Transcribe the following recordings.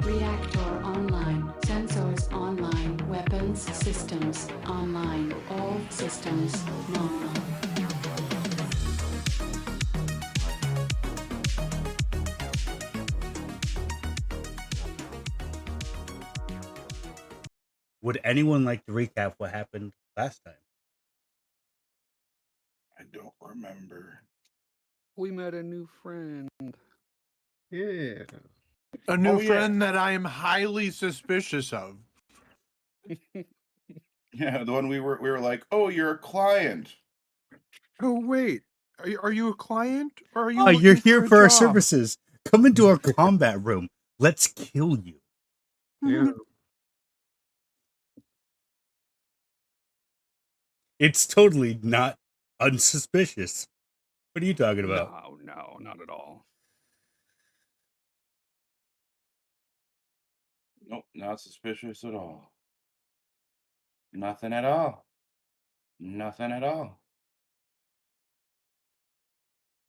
Reactor online. Sensors online. Weapons systems online. All systems normal. Would anyone like to recap what happened last time? I don't remember. We met a new friend. Yeah. A new Oh, yeah. friend that I am highly suspicious of. Yeah, the one we were like, oh, you're a client. Oh wait, are you a client or are you? Oh, you're looking here a for our job? services. Come into our combat room. Let's kill you. Yeah. It's totally not unsuspicious. What are you talking about? No, not at all. Nope, not suspicious at all. Nothing at all. Nothing at all.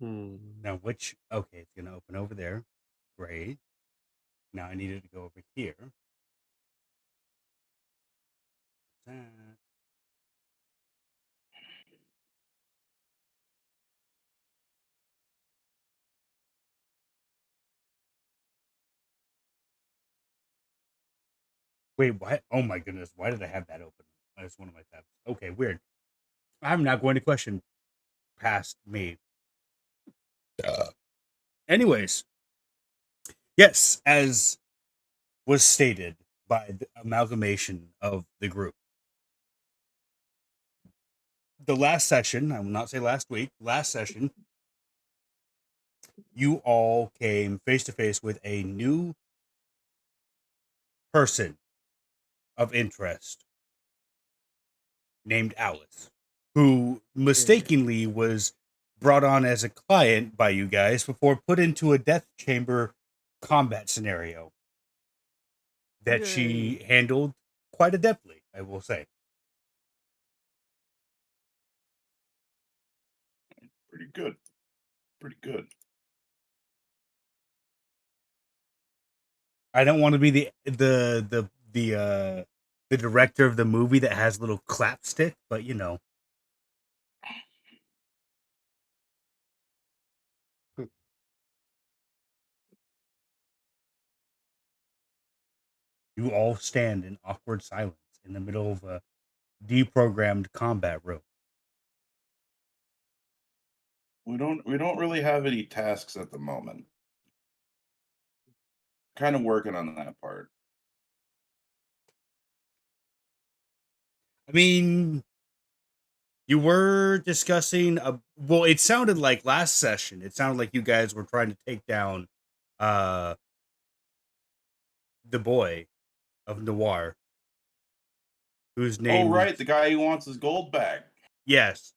Now, which... Okay, it's going to open over there. Great. Now I need it to go over here. That. Wait, what? Oh my goodness. Why did I have that open? That's one of my tabs. Okay, weird. I'm not going to question past me. Anyways, yes, as was stated by the amalgamation of the group. The last session, I will not say last week, last session, you all came face to face with a new person of interest named Alice, who mistakenly was brought on as a client by you guys before put into a death chamber combat scenario that she handled quite adeptly, I will say. Pretty good. Pretty good. I don't want to be the director of the movie that has a little clap stick, but you know. You all stand in awkward silence in the middle of a deprogrammed combat room. We don't really have any tasks at the moment. Kind of working on that part. I mean, you were discussing well, it sounded like last session. It sounded like you guys were trying to take down the boy of Noir, whose name Oh, right, the guy who wants his gold back. Yes.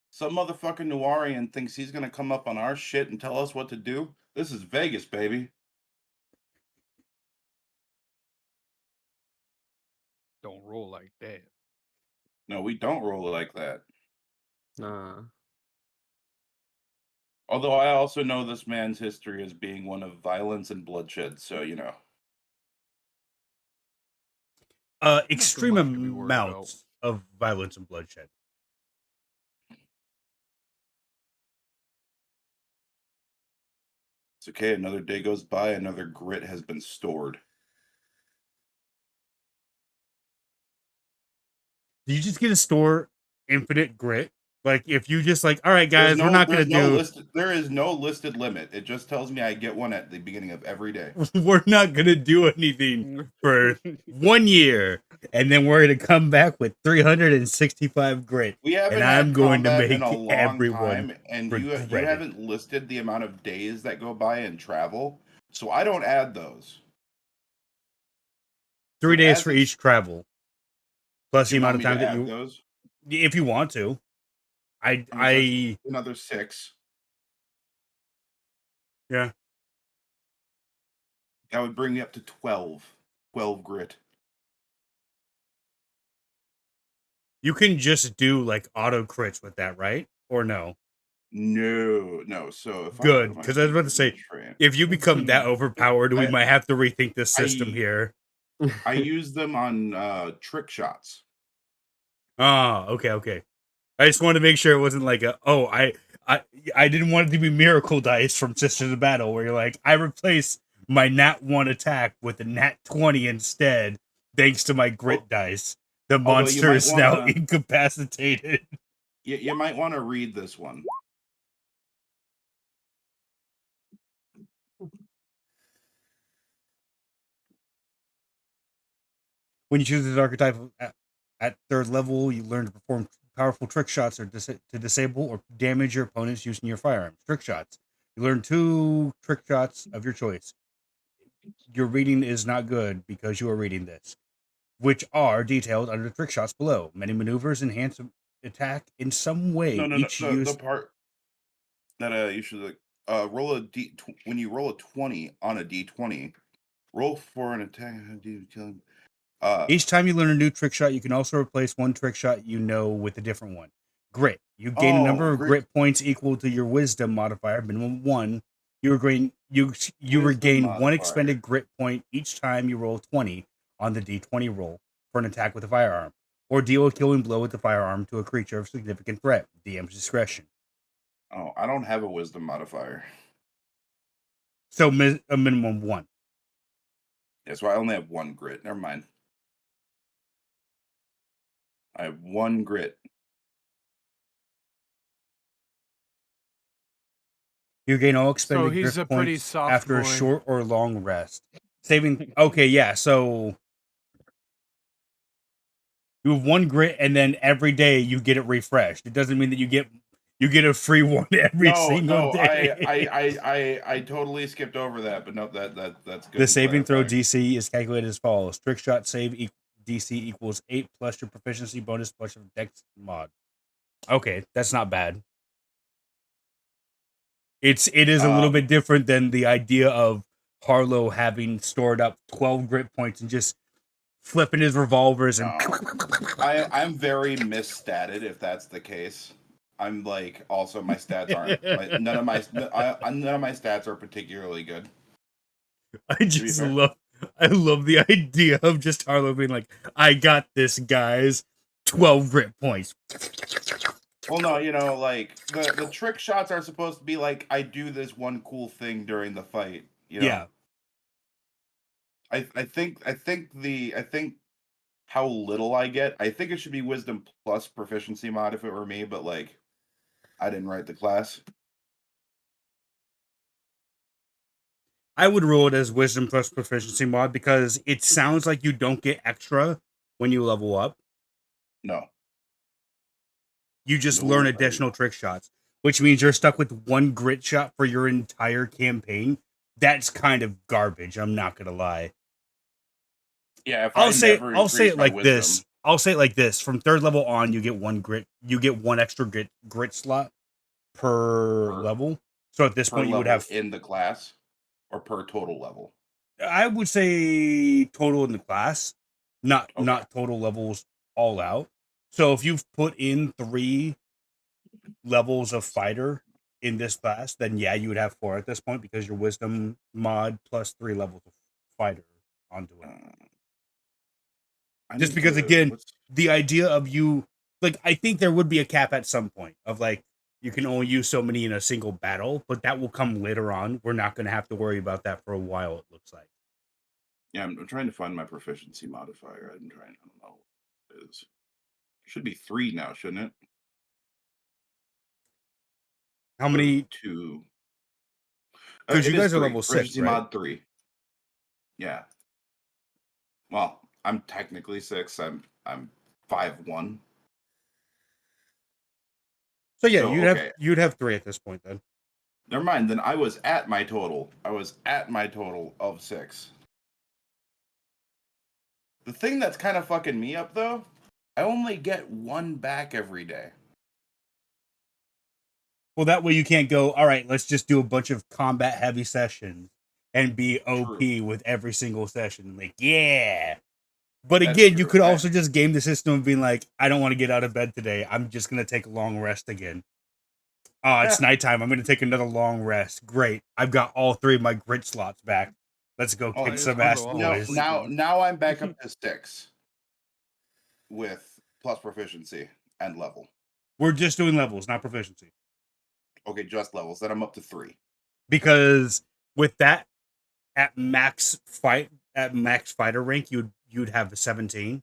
Some motherfucking Noirian thinks he's gonna come up on our shit and tell us what to do. This is Vegas, baby. Don't roll like that. No, we don't roll like that. Nah. Although I also know this man's history as being one of violence and bloodshed, so you know. Extreme much to be worried about. amounts of violence and bloodshed. It's okay, another day goes by, another grit has been stored. Do you just get to store infinite grit? Like, if you just like, all right, guys, we're not going to do... There is no listed limit. It just tells me I get one at the beginning of every day. We're not going to do anything for 1 year, and then we're going to come back with 365 grit. We haven't and had I'm going to combat make in a long everyone time, and regret you it. haven't listed the amount of days that go by in travel, so I don't add those. 3 days as for it's- each travel, plus Do the you amount want of me time to that add you, those? if you want to. I mean, so another 6. Yeah. That would bring me up to 12. 12 grit. You can just do like auto crits with that, right? Or no? No. So if I go Good, to my because I was about to say, train, if you become that overpowered, we I- might have to rethink the system here. I use them on trick shots. Oh, okay. I just wanted to make sure it wasn't like I didn't want it to be miracle dice from Sisters of Battle where you're like, I replace my nat 1 attack with a nat 20 instead, thanks to my grit dice. The although you monster might is now wanna- incapacitated. You might want to read this one. When you choose this archetype at third level, you learn to perform powerful trick shots or to disable or damage your opponents using your firearms. Trick shots. You learn 2 trick shots of your choice. Your reading is not good because you are reading this, which are detailed under the trick shots below. Many maneuvers enhance attack in some way. No. Each The use part that you should roll a d when you roll a 20 on a d20, roll for an attack. Each time you learn a new trick shot, you can also replace one trick shot you know with a different one. Grit. You gain a number of grit points equal to your wisdom modifier, minimum 1. You regain Wisdom one expended grit point each time you roll 20 on the d20 roll for an attack with a firearm, or deal a killing blow with the firearm to a creature of significant threat. DM's discretion. Oh, I don't have a wisdom modifier. So a minimum 1. Yeah, so I only have 1 grit. Never mind. I have 1 grit. You gain all expended he's grit a pretty points soft after a boy. short or long rest. Saving. Okay, yeah. So you have 1 grit, and then every day you get it refreshed. It doesn't mean that you get a free one every single day. I totally skipped over that, but no, that's good. The to saving throw clarify. DC is calculated as follows: trick shot save DC equals 8 plus your proficiency bonus plus your dex mod. Okay, that's not bad. It is a little bit different than the idea of Harlow having stored up 12 grit points and just flipping his revolvers and. I'm very misstatted if that's the case. I'm like also my stats aren't none of my stats are particularly good. I love the idea of just Harlow being like, I got this, guys. 12 grit points. Well, no, like the trick shots are supposed to be like I do this one cool thing during the fight. Yeah. I think how little I get. I think it should be wisdom plus proficiency mod if it were me, but like I didn't write the class. I would rule it as wisdom plus proficiency mod because it sounds like you don't get extra when you level up. No. You just learn additional trick shots, which means you're stuck with 1 grit shot for your entire campaign. That's kind of garbage, I'm not gonna lie. Yeah, if I'll say it like wisdom, this. I'll say it like this. From 3rd level on, you get 1 grit. You get 1 extra grit slot per level. So at this point, you would have in the class or per total level. I would say total in the class, not total levels all out. So if you've put in 3 levels of fighter in this class, then yeah, you would have 4 at this point because your wisdom mod plus 3 levels of fighter onto it. Just because again, the idea of you like I think there would be a cap at some point of like you can only use so many in a single battle, but that will come later on. We're not going to have to worry about that for a while, it looks like. Yeah, I'm trying to find my proficiency modifier. I don't know what it is. Should be 3 now, shouldn't it? How many? 2. Because you guys are level 6, proficiency right? mod 3. Yeah. Well, I'm technically 6. I'm 5'1". So yeah, you'd have 3 at this point then. Never mind. Then I was at my total. Of 6. The thing that's kind of fucking me up though, I only get 1 back every day. Well, that way you can't go, all right, let's just do a bunch of combat heavy sessions and be OP with every single session. Like, yeah. But again, you could also just game the system of being like, I don't want to get out of bed today. I'm just going to take a long rest again. Oh, it's nighttime. I'm going to take another long rest. Great. I've got all 3 of my grit slots back. Let's go Oh, kick it's some fun ass, though. now, boys. now I'm back up to 6 with plus proficiency and level. We're just doing levels, not proficiency. Okay, just levels. Then I'm up to 3. Because with that at max fighter rank, you'd have 17.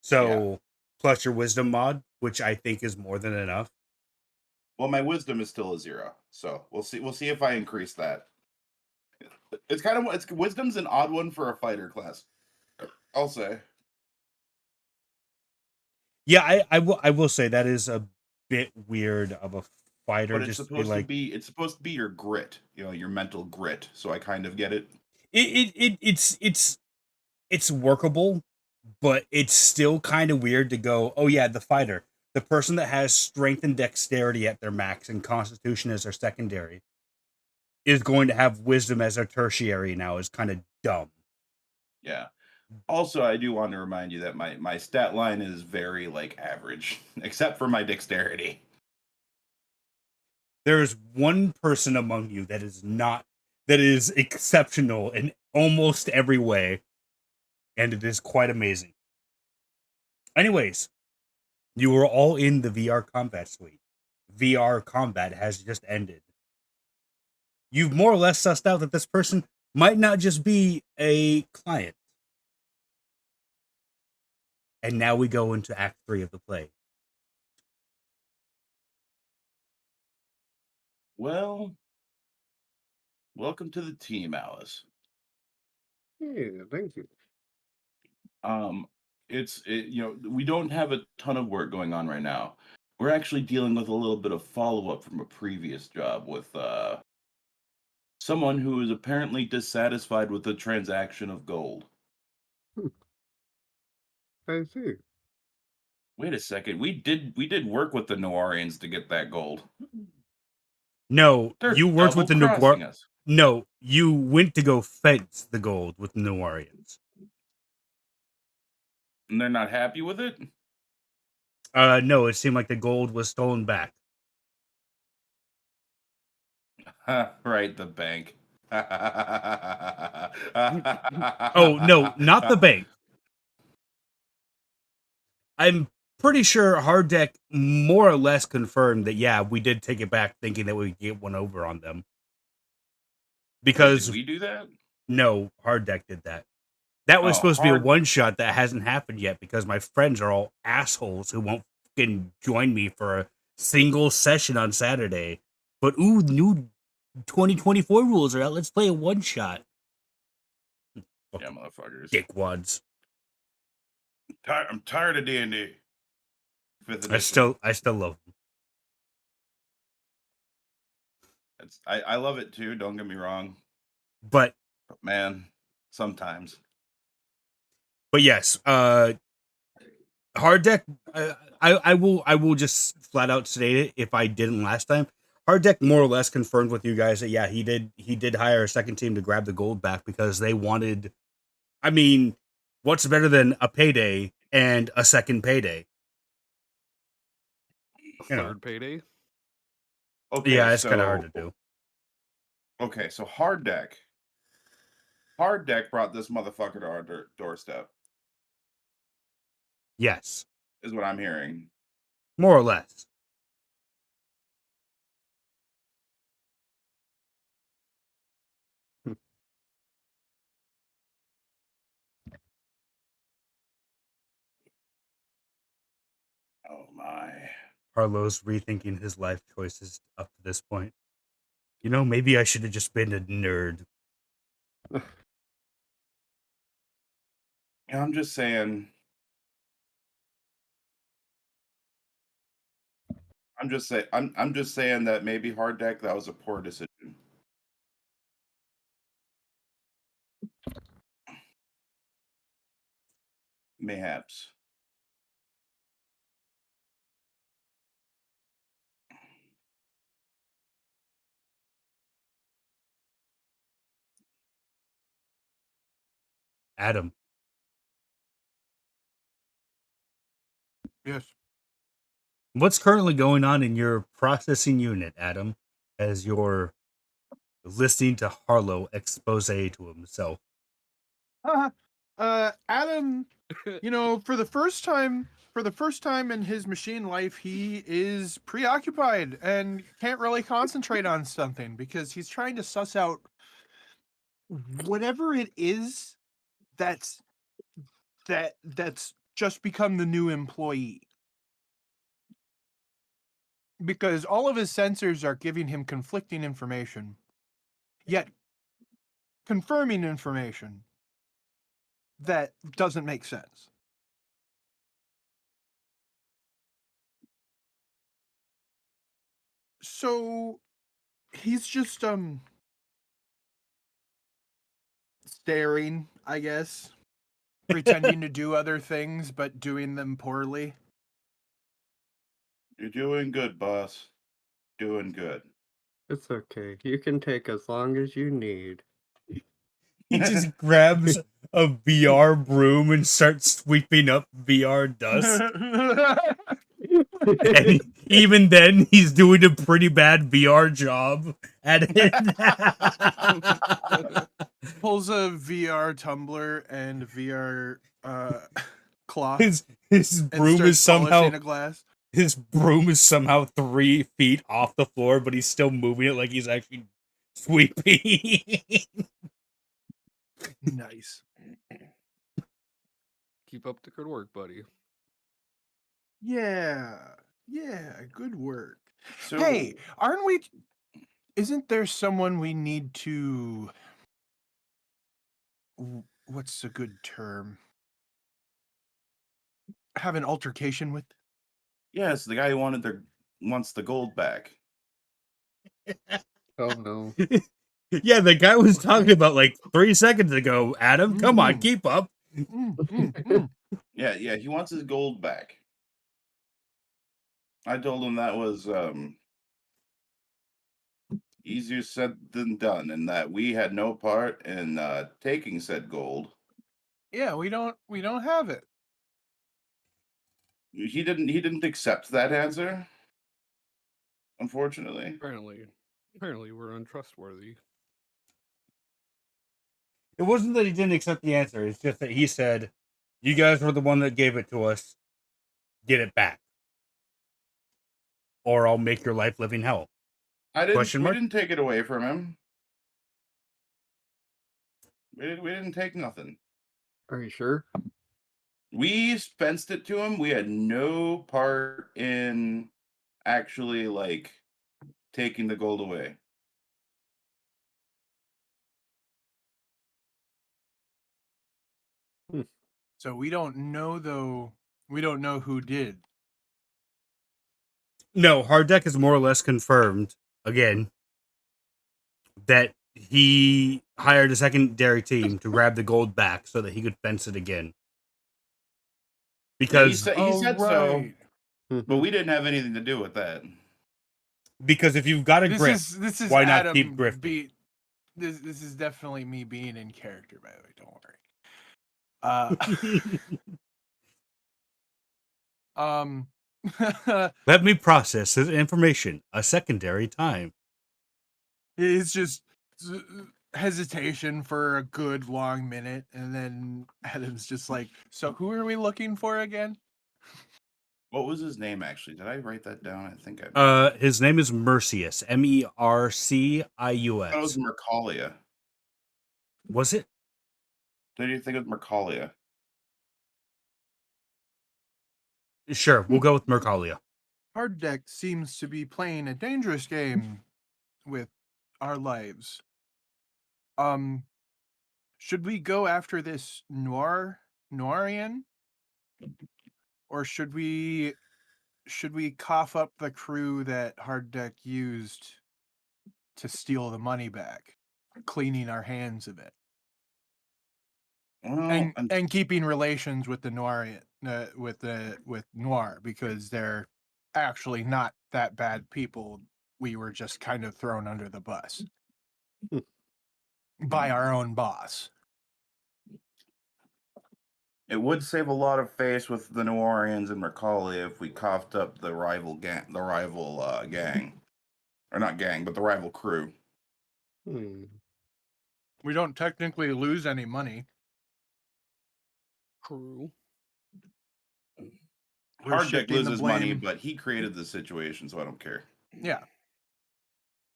So plus your wisdom mod, which I think is more than enough. Well, my wisdom is still a 0, so we'll see. We'll see if I increase that. It's wisdom's an odd one for a fighter class. I'll say. Yeah, I will say that is a bit weird of a fighter. But it's Just to be supposed to like be your grit, your mental grit. So I kind of get it. it's workable, but it's still kind of weird to go, oh yeah, the fighter, the person that has strength and dexterity at their max and constitution as their secondary, is going to have wisdom as their tertiary now is kind of dumb. Yeah. Also, I do want to remind you that my stat line is very average, except for my dexterity. There is one person among you that is exceptional in almost every way, and it is quite amazing. Anyways, you were all in the VR combat suite. VR combat has just ended. You've more or less sussed out that this person might not just be a client. And now we go into Act 3 of the play. Well, welcome to the team, Alice. Yeah, thank you. We don't have a ton of work going on right now. We're actually dealing with a little bit of follow-up from a previous job with someone who is apparently dissatisfied with the transaction of gold. I see. Wait a second. We did work with the Noarians to get that gold. No, They're you worked with the Noir. double-crossing us. No, you went to go fence the gold with the Noarians. And they're not happy with it? No, it seemed like the gold was stolen back. Right, the bank. Oh, no, not the bank. I'm pretty sure HardDeck more or less confirmed that, yeah, we did take it back thinking that we'd get one over on them. Wait, Because, did we do that? no, HardDeck did that. That was Oh, supposed to be a one-shot that hasn't happened yet because my friends are all assholes who won't fucking join me for a single session on Saturday. But, ooh, new 2024 rules are out. Let's play a one-shot. Yeah, motherfuckers. Dickwads. I'm tired of D&D. Fifth I edition. still love them. I love it too. Don't get me wrong, But man, sometimes. yes, HardDeck. I will just flat out state it if I didn't last time. HardDeck more or less confirmed with you guys that yeah he did hire a second team to grab the gold back because they wanted. I mean, what's better than a payday and a second payday? You know, Third payday. Okay, yeah, it's so kind of hard to do. Okay, so Hard Deck brought this motherfucker to our doorstep, Yes, is what I'm hearing. more or less. Oh my. Harlow's rethinking his life choices up to this point. You know, maybe I should have just been a nerd. Yeah, I'm just saying. I'm just saying that maybe Hard Deck, that was a poor decision. Mayhaps. Adam, Yes. What's currently going on in your processing unit, Adam, as you're listening to Harlow expose to himself? Adam, for the first time in his machine life, he is preoccupied and can't really concentrate on something because he's trying to suss out whatever it is that's that's just become the new employee. Because all of his sensors are giving him conflicting information, yet confirming information that doesn't make sense. So he's just staring, I guess, pretending to do other things but doing them poorly. You're doing good, boss. Doing good. It's okay. You can take as long as you need. He just grabs a VR broom and starts sweeping up VR dust. And even then, he's doing a pretty bad VR job at it. Pulls a VR tumbler and VR cloth his and broom starts is somehow polishing a glass. his broom is somehow 3 feet off the floor, but he's still moving it like he's actually sweeping. Nice. Keep up the good work, buddy. Yeah, good work. So, Hey, isn't there someone we need to, what's a good term? Have an altercation with? yes, the guy who wants the gold back. Oh no. Yeah, the guy was talking about like 3 seconds ago, Adam. Come on, keep up. Yeah, he wants his gold back. I told him that was easier said than done, and that we had no part in taking said gold. Yeah, we don't have it. He didn't accept that answer, unfortunately. Apparently we're untrustworthy. It wasn't that he didn't accept the answer. It's just that he said, "You guys were the one that gave it to us. Get it back, or I'll make your life living hell." We Question mark? didn't take it away from him. We didn't take nothing. Are you sure? We fenced it to him. We had no part in actually taking the gold away. So we don't know though. We don't know who did. No, HardDeck is more or less confirmed again that he hired a secondary team to grab the gold back so that he could fence it again. Yeah, he Because said so, right. but we didn't have anything to do with that. if you've got a grip, This is why Adam not keep grifting? This is definitely me being in character, by the way. Don't worry. Let me process this information a secondary time. It's just hesitation for a good long minute, and then Adam's just like, "So who are we looking for again?" What was his name, actually? Did I write that down? I think I His name is Mercius. Mercius. thought it was Mercalia. Was it? What do you think of Mercalia? Sure, we'll go with Mercalia. HardDeck seems to be playing a dangerous game with our lives. Should we go after this Noirian? Or should we cough up the crew that HardDeck used to steal the money back, cleaning our hands of it, Well, and keeping relations with the Noirian, with Noir, because they're actually not that bad people. We were just kind of thrown under the bus by our own boss. It would save a lot of face with the New Orleans and Macaulay if we coughed up the rival gang, or not gang, but the rival crew. Hmm. We don't technically lose any money. True. We're HardDeck shifting the loses money, blame. but he created the situation, so I don't care. Yeah.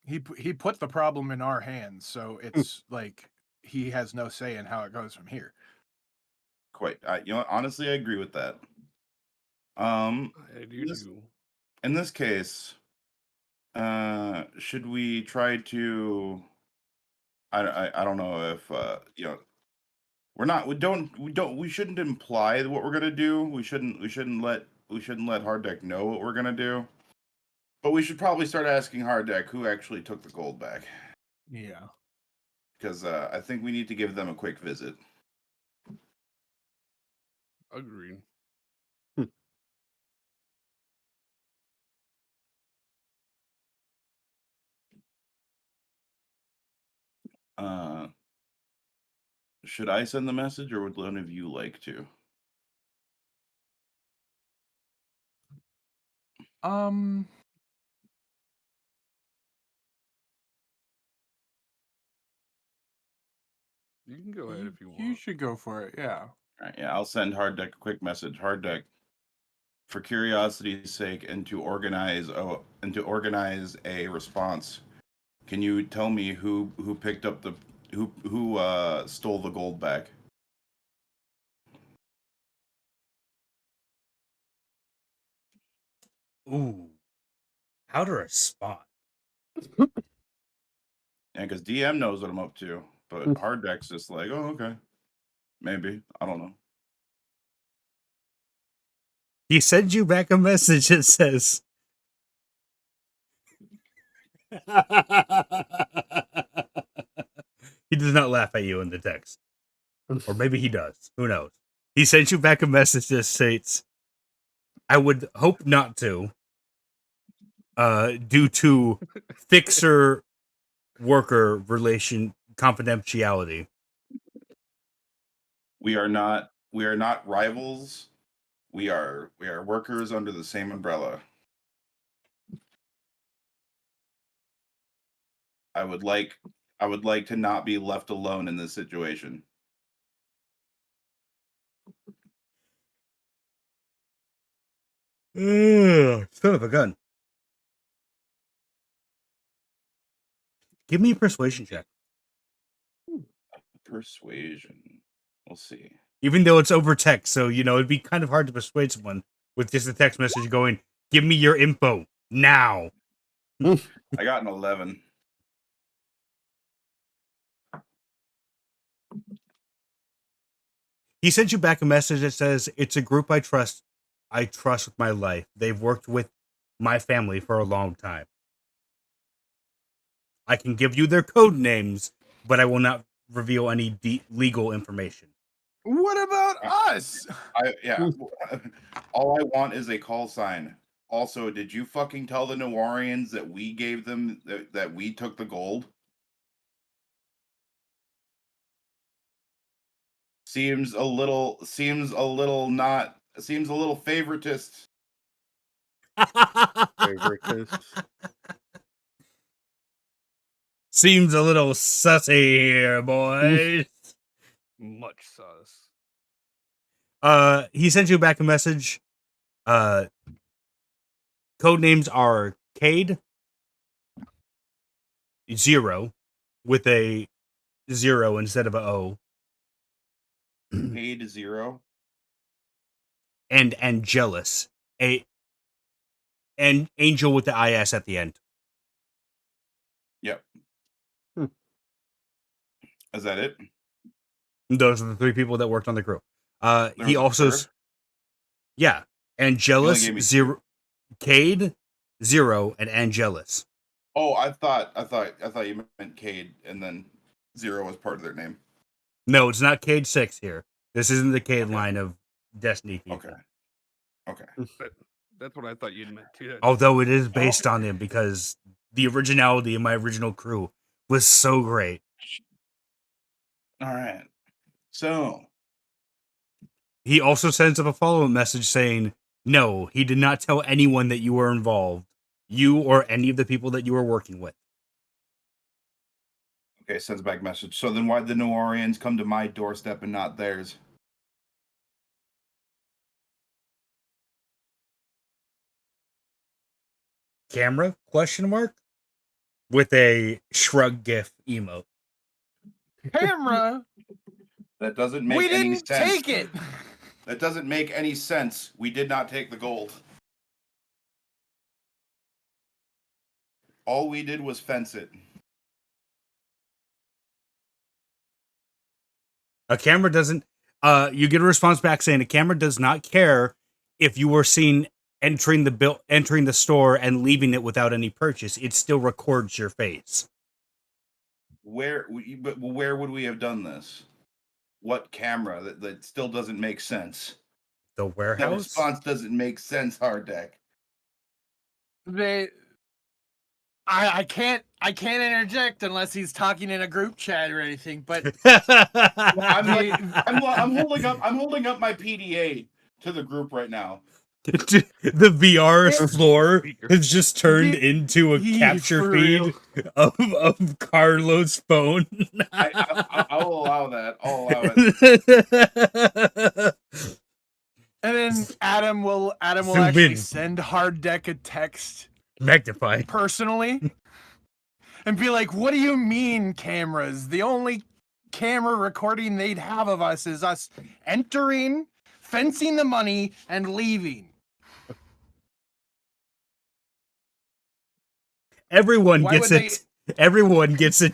He put the problem in our hands, so it's like he has no say in how it goes from here. Quite. Honestly, I agree with that. I do This- too. In this case, should we try to? I don't know if we shouldn't imply what we're gonna do. We shouldn't let HardDeck know what we're gonna do. But we should probably start asking HardDeck who actually took the gold back, Yeah. because I think we need to give them a quick visit. Agreed. Should I send the message, or would one of you like to? You can go ahead if you want. You should go for it. Yeah. All right, yeah, I'll send HardDeck a quick message. HardDeck, for curiosity's sake, and to organize a response, can you tell me who picked up the who stole the gold back? Ooh. How to respond? Yeah, because DM knows what I'm up to, but HardDeck's just like, oh, okay, maybe, I don't know. He sends you back a message that says, he does not laugh at you in the text. Or maybe he does. Who knows? He sends you back a message that states, I would hope not to, due to fixer worker relation confidentiality. We are not rivals. We are workers under the same umbrella. I would like to not be left alone in this situation. Son of a gun. Give me a persuasion check. Persuasion. We'll see. Even though it's over text, so, it'd be kind of hard to persuade someone with just a text message going, give me your info now. I got an 11. He sent you back a message that says, it's a group I trust with my life. They've worked with my family for a long time. I can give you their code names, but I will not reveal any legal information. What about us? All I want is a call sign. Also, did you fucking tell the Noarians that we gave them that we took the gold? Seems a little favoritist. Favoritist. Seems a little sussy here, boys. Much sus. He sent you back a message. Code names are Cade 0 with a 0 instead of a O. Paid 0. And Angelus. And Angel with the IS at the end. Yep. Is that it? Those are the 3 people that worked on the crew. There He was a also third? yeah. Angelus gave me 0, Cade 0, and Angelus. Oh, I thought you meant Cade, and then 0 was part of their name. No, it's not Cade 6 here. This isn't the Cade line of Destiny people. Okay. That's what I thought you'd meant too. Although it is based on him, because the originality in my original crew was so great. All right. So He also sends up a follow-up message saying, no, he did not tell anyone that you were involved. You or any of the people that you were working with. Okay, sends back message. So then why did the Noarians come to my doorstep and not theirs? Camera? Question mark? With a shrug gif emote. Camera. That doesn't make We any didn't sense. take it. That doesn't make any sense. We did not take the gold. All we did was fence it. A camera doesn't. You get a response back saying a camera does not care if you were seen entering the store and leaving it without any purchase. It still records your face. Where would we have done this? What camera? That still doesn't make sense. The That warehouse. response doesn't make sense, HardDeck. I can't interject unless he's talking in a group chat or anything. But I'm holding up my PDA to the group right now. The VR floor has just turned into a capture for feed of Carlo's phone. I'll allow that. I'll allow it. And then Adam will Zoom actually in. send HardDeck a text Magnify. personally and be like, what do you mean cameras? The only camera recording they'd have of us is us entering, fencing the money, and leaving. Everyone Why gets would it. Everyone gets a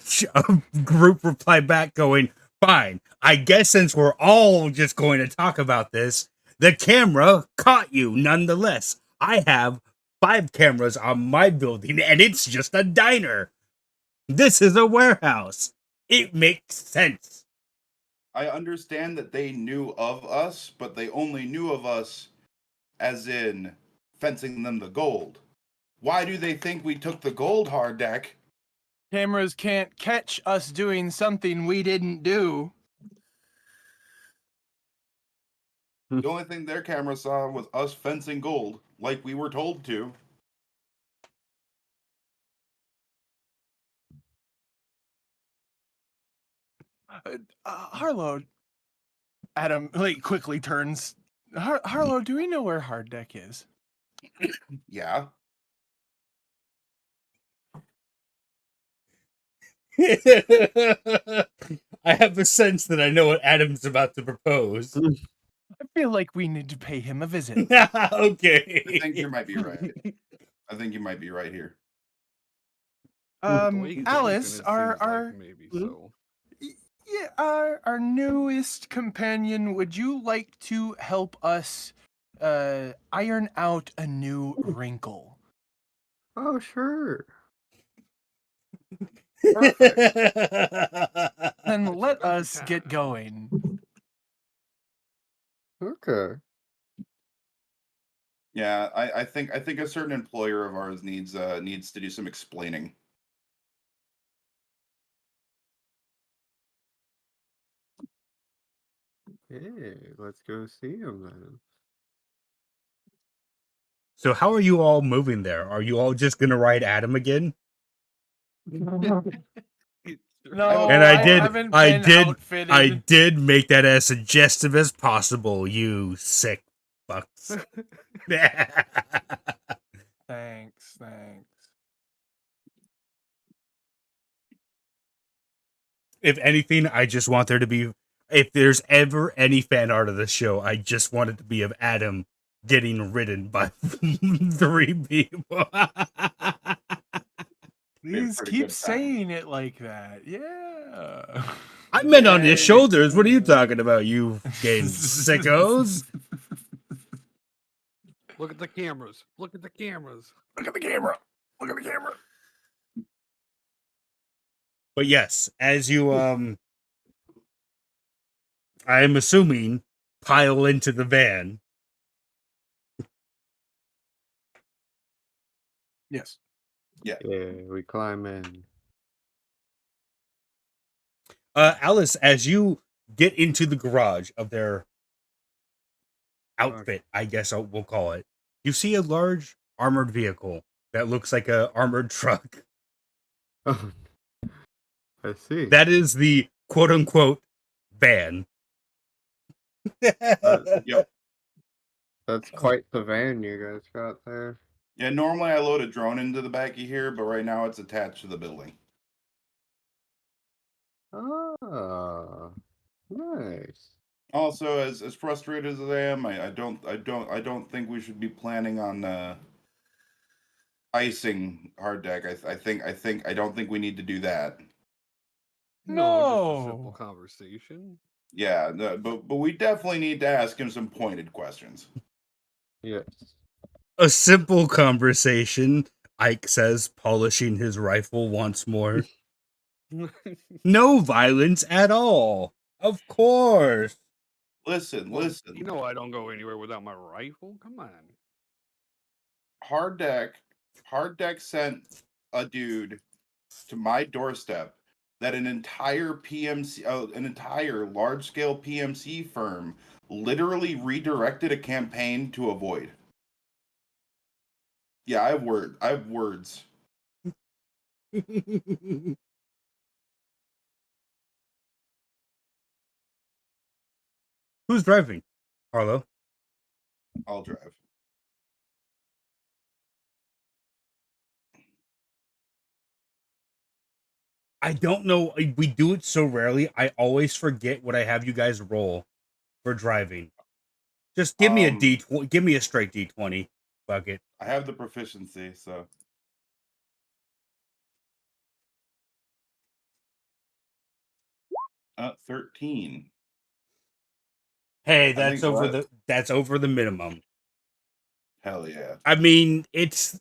group reply back going, fine. I guess since we're all just going to talk about this, the camera caught you nonetheless. I have 5 cameras on my building and it's just a diner. This is a warehouse. It makes sense. I understand that they knew of us, but they only knew of us as in fencing them the gold. Why do they think we took the gold, HardDeck? Cameras can't catch us doing something we didn't do. The only thing their camera saw was us fencing gold, like we were told to. Harlow. Adam quickly turns. Harlow, do we know where HardDeck is? Yeah. I have a sense that I know what Adam's about to propose. I feel like we need to pay him a visit. Okay. I think you might be right. I think you might be right here. The way he's Alice, looking, it seems our like maybe so. yeah, our newest companion, would you like to help us iron out a new wrinkle? Oh, sure. Perfect. Then It's let about us get time. going. Okay. Yeah, I think a certain employer of ours needs to do some explaining. Hey, let's go see him then. So how are you all moving there? Are you all just gonna ride Adam again? No, And I haven't been outfitted. I did make that as suggestive as possible, you sick fucks. Thanks. If anything, I just want there to be, if there's ever any fan art of the show, I just want it to be of Adam getting ridden by 3 people. Please pretty keep good time. saying it like that. Yeah. I meant on his shoulders. What are you talking about, you fucking sickos? Look at the cameras. Look at the cameras. Look at the camera. Look at the camera. But yes, as you I'm assuming pile into the van. Yes. Yeah, we climb in. Alice, as you get into the garage of their outfit, I guess we'll call it, you see a large armored vehicle that looks like a armored truck. Oh, I see. That is the quote unquote van. Yep. That's quite the van you guys got there. Yeah, normally I load a drone into the back of here, but right now it's attached to the building. Ah, nice. Also, as frustrated as I am, I don't think we should be planning on icing HardDeck. I don't think we need to do that. No, just a simple No. conversation. Yeah, but we definitely need to ask him some pointed questions. Yes. A simple conversation, Ike says, polishing his rifle once more. No violence at all. Of course. Listen, Well, listen. You know I don't go anywhere without my rifle. Come on. HardDeck sent a dude to my doorstep that an entire an entire large scale PMC firm literally redirected a campaign to avoid. Yeah, I have words. Who's driving? Harlow. I'll drive. I don't know. We do it so rarely. I always forget what I have you guys roll for driving. Just give me a D20. Give me a straight D20. Fuck it. I have the proficiency, so 13. Hey, I think what? that's over the minimum. Hell yeah. I mean, it's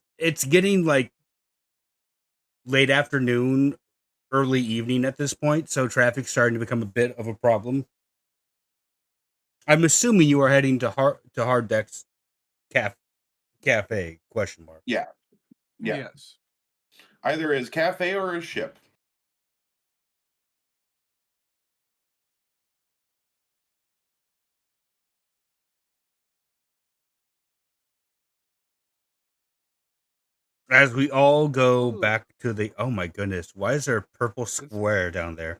getting like late afternoon, early evening at this point, so traffic's starting to become a bit of a problem. I'm assuming you are heading to HardDeck's cafe? Question mark. Yeah. Yes. Either his cafe or his ship. As we all go Ooh. back to the, oh my goodness, why is there a purple square down there?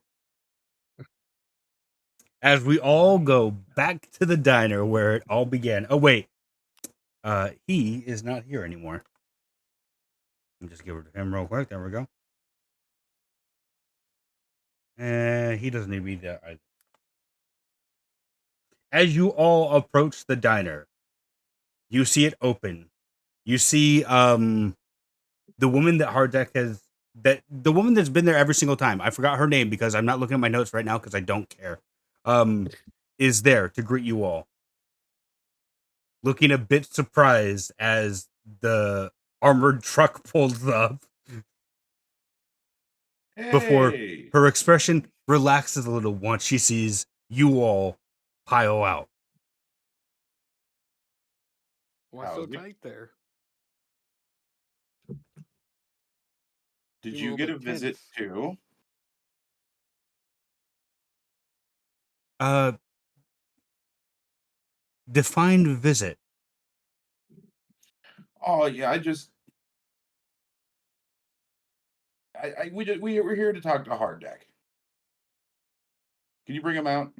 As we all go back to the diner where it all began. Oh wait, he is not here anymore. Let me just give it to him real quick. There we go. And he doesn't need to be there either. As you all approach the diner, you see it open. You see the woman that HardDeck has, that the woman that's been there every single time. I forgot her name because I'm not looking at my notes right now because I don't care. Is there to greet you all, looking a bit surprised as the armored truck pulls up. Before Hey. her expression relaxes a little once she sees you all pile out. Why so Howdy. tight there? Did Seem a you little get a bit visit tense. too? Defined visit. Oh yeah, we're here to talk to HardDeck. Can you bring him out?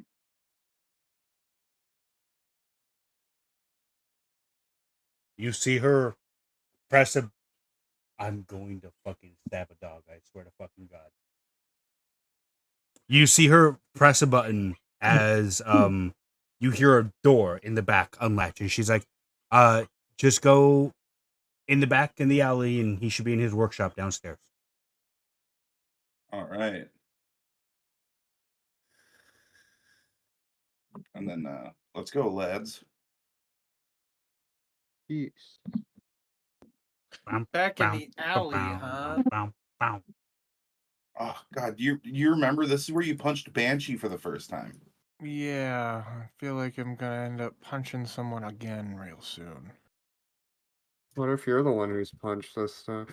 You see her press a. I'm going to fucking stab a dog. I swear to fucking God. You see her press a button as you hear a door in the back unlatch, and she's like, just go in the back in the alley, and he should be in his workshop downstairs. All right. And then let's go, lads. Peace. Back in the alley, huh? Oh God, you remember this is where you punched Banshee for the first time? Yeah, I feel like I'm gonna end up punching someone again real soon. What if you're the one who's punched this stuff?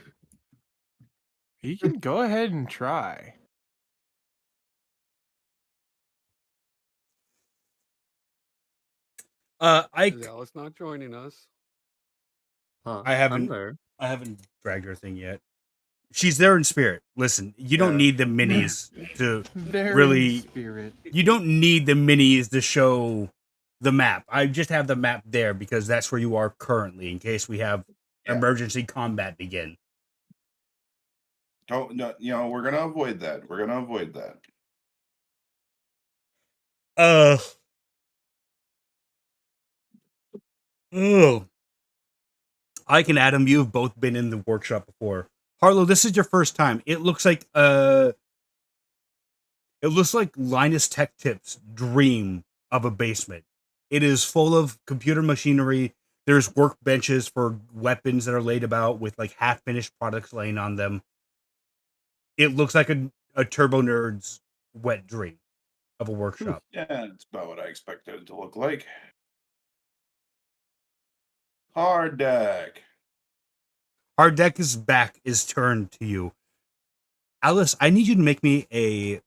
You can go ahead and try. I Is Alice not joining us? Huh, I I'm haven't there. I haven't dragged her thing yet. She's there in spirit. Listen, you don't Yeah. need the minis to There in really. spirit. You don't need the minis to show the map. I just have the map there because that's where you are currently in case we have Yeah. emergency combat begin. Don't no, we're gonna avoid that. We're gonna avoid that. Oh. Ike and Adam, you've both been in the workshop before. Harlow, this is your first time. It looks like Linus Tech Tip's dream of a basement. It is full of computer machinery. There's workbenches for weapons that are laid about with like half-finished products laying on them. It looks like a turbo nerd's wet dream of a workshop. Yeah, it's about what I expected it to look like. HardDeck. HardDeck is back, is turned to you. Alice, I need you to make me a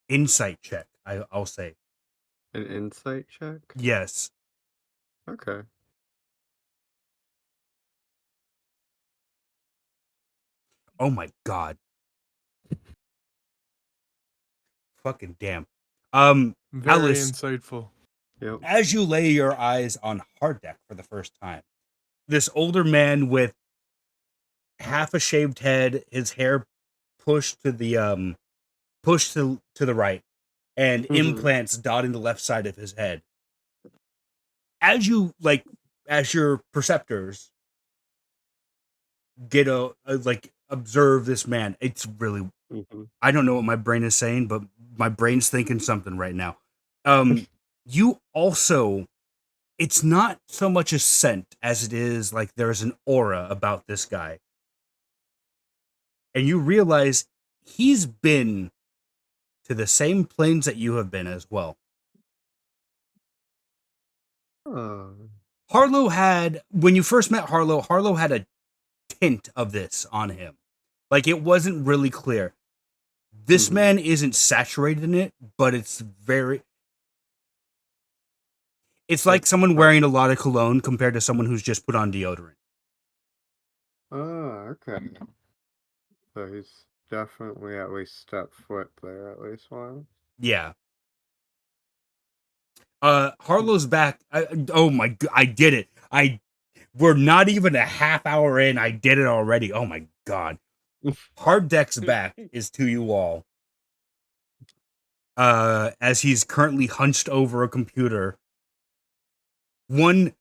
insight check, I'll say. An insight check? Yes. Okay. Oh my god. Fucking damn. Very Alice, insightful. Yep. as you lay your eyes on HardDeck for the first time, this older man with half a shaved head, his hair pushed to the right, and Mhm. implants dotting the left side of his head. As your perceptors get observe this man, it's really, Mhm. I don't know what my brain is saying, but my brain's thinking something right now. You also, it's not so much a scent as it is like there's an aura about this guy. And you realize he's been to the same planes that you have been as well. Oh. Harlow had, when you first met Harlow had a tint of this on him. Like, it wasn't really clear. This Mhm. man isn't saturated in it, but it's like someone wearing a lot of cologne compared to someone who's just put on deodorant. Oh, okay. So he's definitely at least stepped foot there at least once. Yeah. Harlow's back. Oh my god, I did it. We're not even a half hour in. I did it already. Oh my god. HardDeck's back is to you all. As he's currently hunched over a computer. One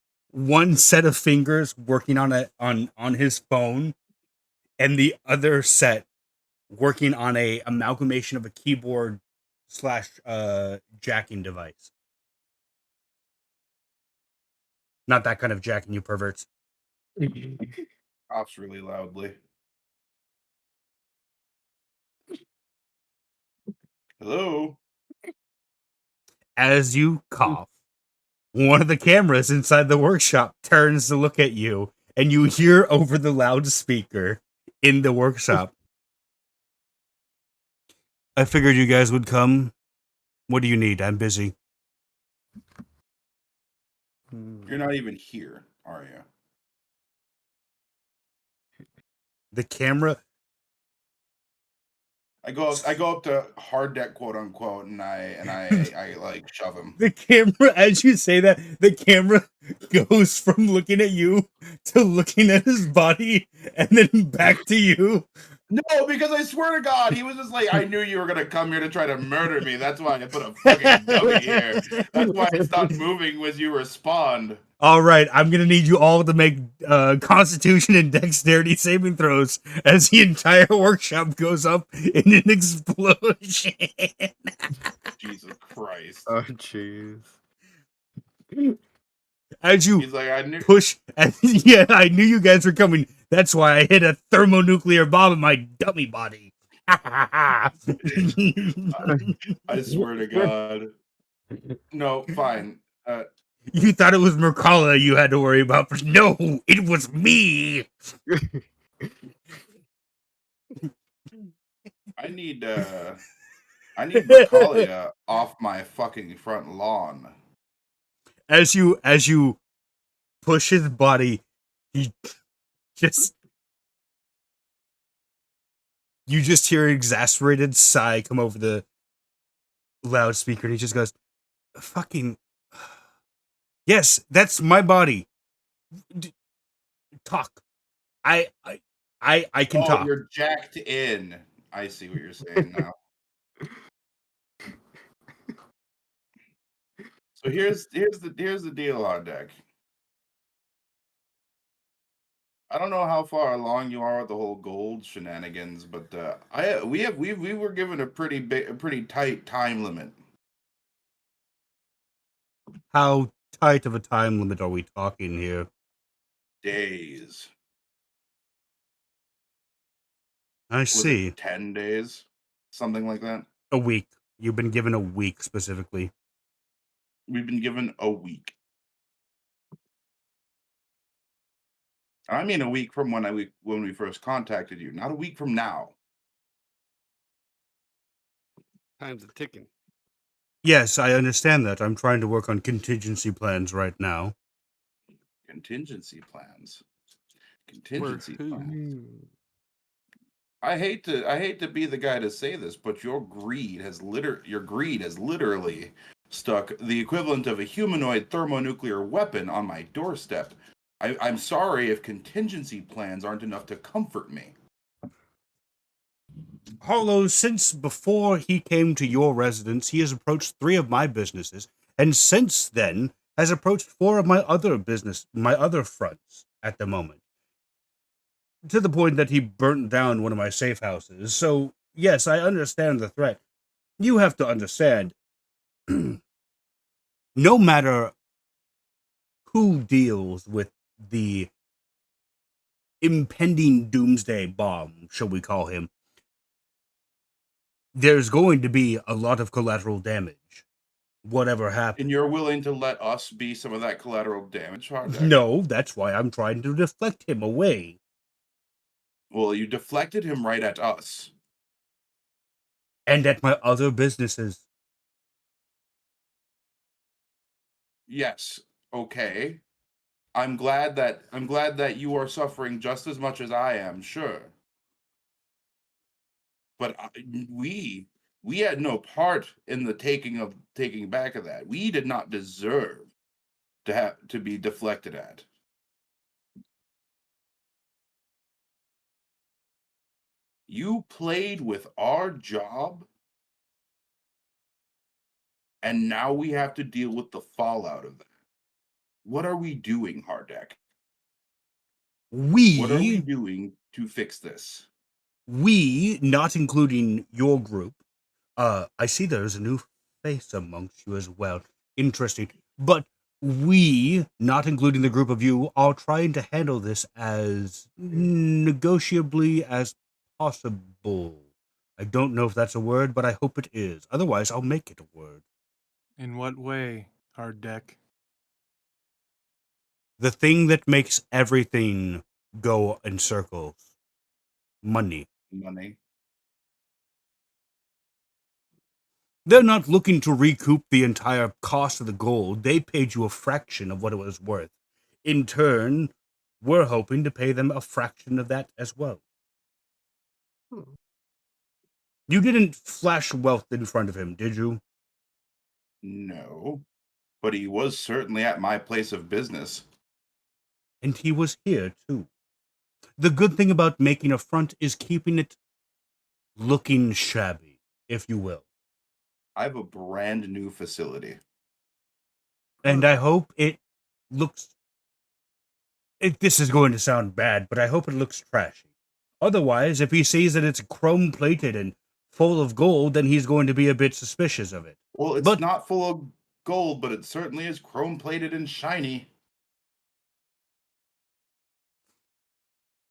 set of fingers working on his phone, and the other set working on a amalgamation of a keyboard / jacking device. Not that kind of jacking, you perverts. Coughs really loudly. Hello. As you cough, one of the cameras inside the workshop turns to look at you, and you hear over the loudspeaker in the workshop, "I figured you guys would come. What do you need? I'm busy." You're not even here, are you? The camera, I go up to HardDeck, quote unquote, and I like shove him. the camera, as you say that, the camera goes from looking at you to looking at his body and then back to you. No, because I swear to God, he was just like, I knew you were gonna come here to try to murder me. That's why I put a fucking dummy here. That's why it's not moving as you respond. All right, I'm gonna need you all to make Constitution and Dexterity saving throws as the entire workshop goes up in an explosion. Jesus Christ. Oh, jeez. As you He's like, I knew. push, yeah, I knew you guys were coming. That's why I hit a thermonuclear bomb in my dummy body. I swear to God. No, fine. You thought it was Mercala you had to worry about, but no, it was me. I need I need Macaulay off my fucking front lawn. As you push his body, he just you just hear an exasperated sigh come over the loudspeaker, and he just goes, "Fucking yes, that's my body. Talk. I can Oh, talk." you're jacked in. I see what you're saying now. So here's the deal, HardDeck. I don't know how far along you are with the whole gold shenanigans, but we were given a pretty tight time limit. How tight of a time limit are we talking here? Days. I Was see. it 10 days? Something like that. A week. You've been given a week specifically. We've been given a week. I mean a week from when we first contacted you, not a week from now. Time's a ticking. Yes, I understand that. I'm trying to work on contingency plans right now. Contingency plans. For Contingency who? plans. I hate to be the guy to say this, but your greed has literally stuck the equivalent of a humanoid thermonuclear weapon on my doorstep. I'm sorry if contingency plans aren't enough to comfort me. Harlow, since before he came to your residence, he has approached 3 of my businesses, and since then has approached 4 of my other fronts at the moment. To the point that he burnt down one of my safe houses. So, yes, I understand the threat. You have to understand, no matter who deals with the impending doomsday bomb, shall we call him, there's going to be a lot of collateral damage. Whatever happens. And you're willing to let us be some of that collateral damage, HardDeck? No, that's why I'm trying to deflect him away. Well, you deflected him right at us. And at my other businesses. Yes. Okay. I'm glad that you are suffering just as much as I am, sure. But we had no part in the taking back of that. We did not deserve to be deflected at. You played with our job, and now we have to deal with the fallout of that. What are we doing, HardDeck? What are we doing to fix this? We, not including your group, I see there's a new face amongst you as well. Interesting. But we, not including the group of you, are trying to handle this as negotiably as possible. I don't know if that's a word, but I hope it is. Otherwise, I'll make it a word. In what way, HardDeck? The thing that makes everything go in circles. Money. Money. They're not looking to recoup the entire cost of the gold. They paid you a fraction of what it was worth. In turn, we're hoping to pay them a fraction of that as well. You didn't flash wealth in front of him, did you? No. But he was certainly at my place of business. And he was here, too. The good thing about making a front is keeping it looking shabby, if you will. I have a brand new facility. And I hope it looks... this is going to sound bad, but I hope it looks trashy. Otherwise, if he sees that it's chrome-plated and full of gold, then he's going to be a bit suspicious of it. Well, it's not full of gold, but it certainly is chrome-plated and shiny.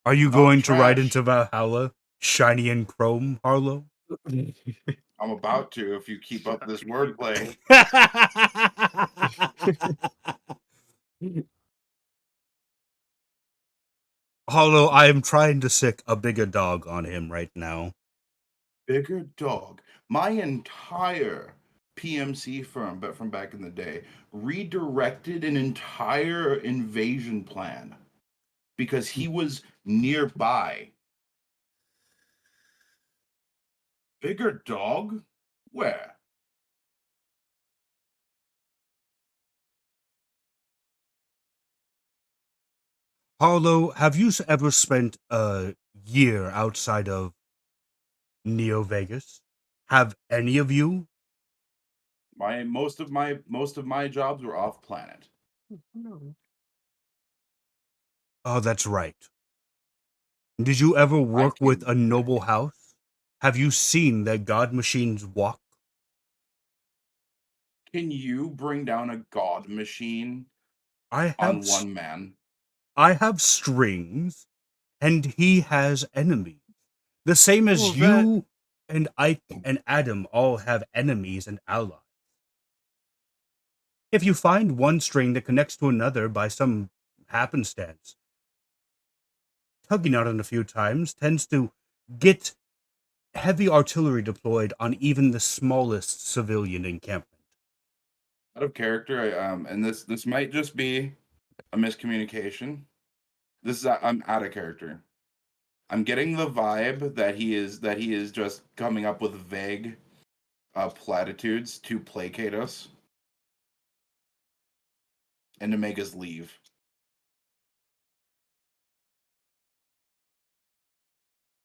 Are you going to ride into Valhalla, shiny and chrome, Harlow? I'm about to, if you keep up this wordplay. Harlow, I am trying to sick a bigger dog on him right now. Bigger dog. My entire PMC firm, but from back in the day, redirected an entire invasion plan because he was nearby. Bigger dog? Where? Harlow, have you ever spent a year outside of Neo Vegas? Have any of you? Most of my jobs were off planet. Oh, that's right. Did you ever work with a noble house? Have you seen their god machines walk? Can you bring down a god machine I on have one man? I have strings, and he has enemies. The same as Well, you and Ike and Adam all have enemies and allies. If you find one string that connects to another by some happenstance, tugging on it a few times tends to get heavy artillery deployed on even the smallest civilian encampment. Out of character, and this might just be a miscommunication. I'm out of character. I'm getting the vibe that he is just coming up with vague platitudes to placate us and to make us leave.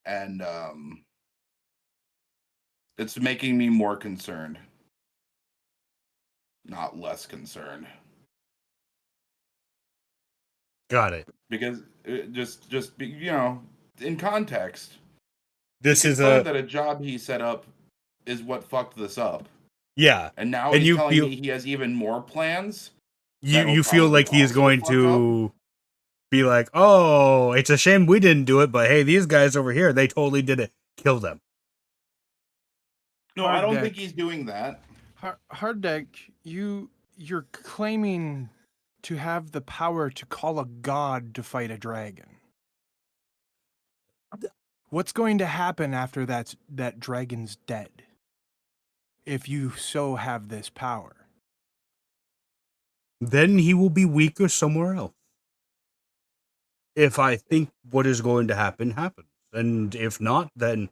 And it's making me more concerned, not less concerned. Got it. Because in context, This he is confirmed that a job he set up is what fucked this up. yeah, And now and he's you telling feel me he has even more plans. you feel like he's going to be like, oh, it's a shame we didn't do it, but hey, these guys over here, they totally did it. Kill them. No, I don't HardDeck. think he's doing that. HardDeck, you're claiming to have the power to call a god to fight a dragon. What's going to happen after that dragon's dead? If you so have this power. Then he will be weaker somewhere else. If I think what is going to happen happens, and if not, then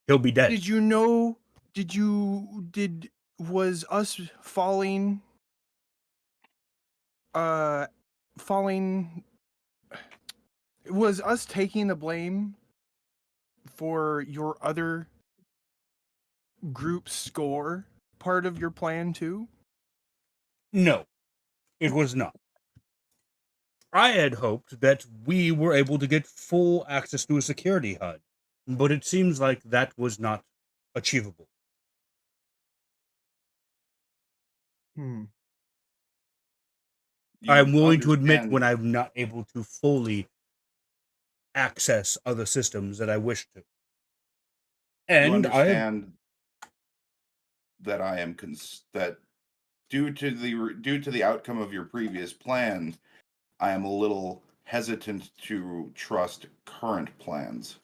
he'll be dead. Did you know? Was us falling? Falling. Was us taking the blame for your other group's score part of your plan too? No, it was not. I had hoped that we were able to get full access to a security HUD, but it seems like that was not achievable. Hmm. I'm willing to admit when I'm not able to fully access other systems that I wish to. You And understand that I am that due to the outcome of your previous plan, I am a little hesitant to trust current plans.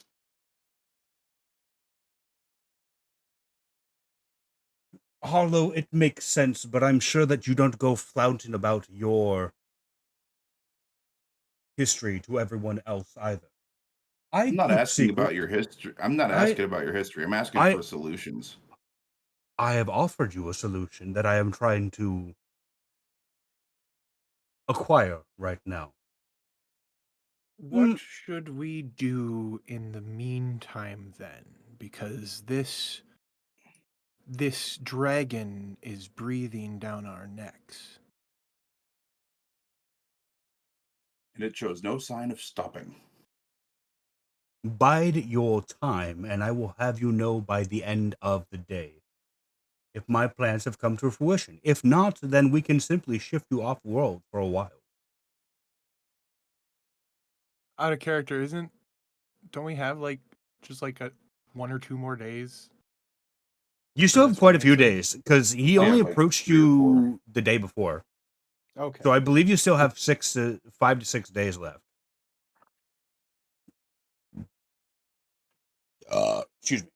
Harlow, it makes sense, but I'm sure that you don't go flaunting about your history to everyone else either. I'm not asking about your history. I'm not asking about your history. I'm asking for solutions. I have offered you a solution that I am trying to acquire right now. What should we do in the meantime then? Because this dragon is breathing down our necks. And it shows no sign of stopping. Bide your time, and I will have you know by the end of the day if my plans have come to fruition. If not, then we can simply shift you off world for a while. Out of character, don't we have just a 1 or 2 more days? You still have quite a few days because he only approached 3 or 4. you the day before. Okay. So I believe you still have 5 to 6 days left. Excuse me.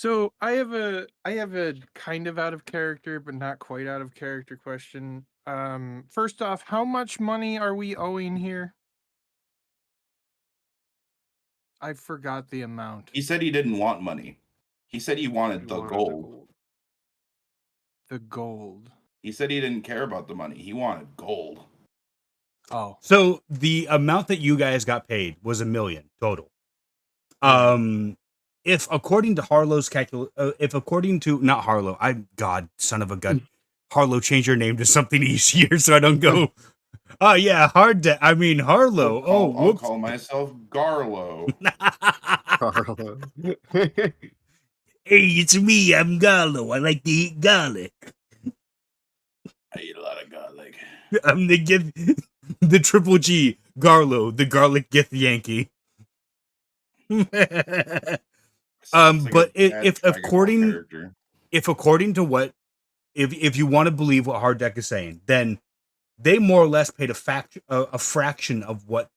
So I have a kind of out of character, but not quite out of character question. First off, how much money are we owing here? I forgot the amount. He said he didn't want money. He said he wanted the gold. The gold. He said he didn't care about the money. He wanted gold. Oh, So the amount that you guys got paid was $1 million total. Right. If according to Harlow's if according to not Harlow, God, son of a gun, Harlow, change your name to something easier so I don't go. Oh yeah, Harlow. I'll call myself Garlo. Carlo. Hey, it's me. I'm Garlo. I like to eat garlic. I eat a lot of garlic. I'm the triple G, Garlo, the garlic gift Yankee. Sounds like But a bad if Dragon Ball according character. if according to what if you want to believe what HardDeck is saying, then they more or less paid a fraction of what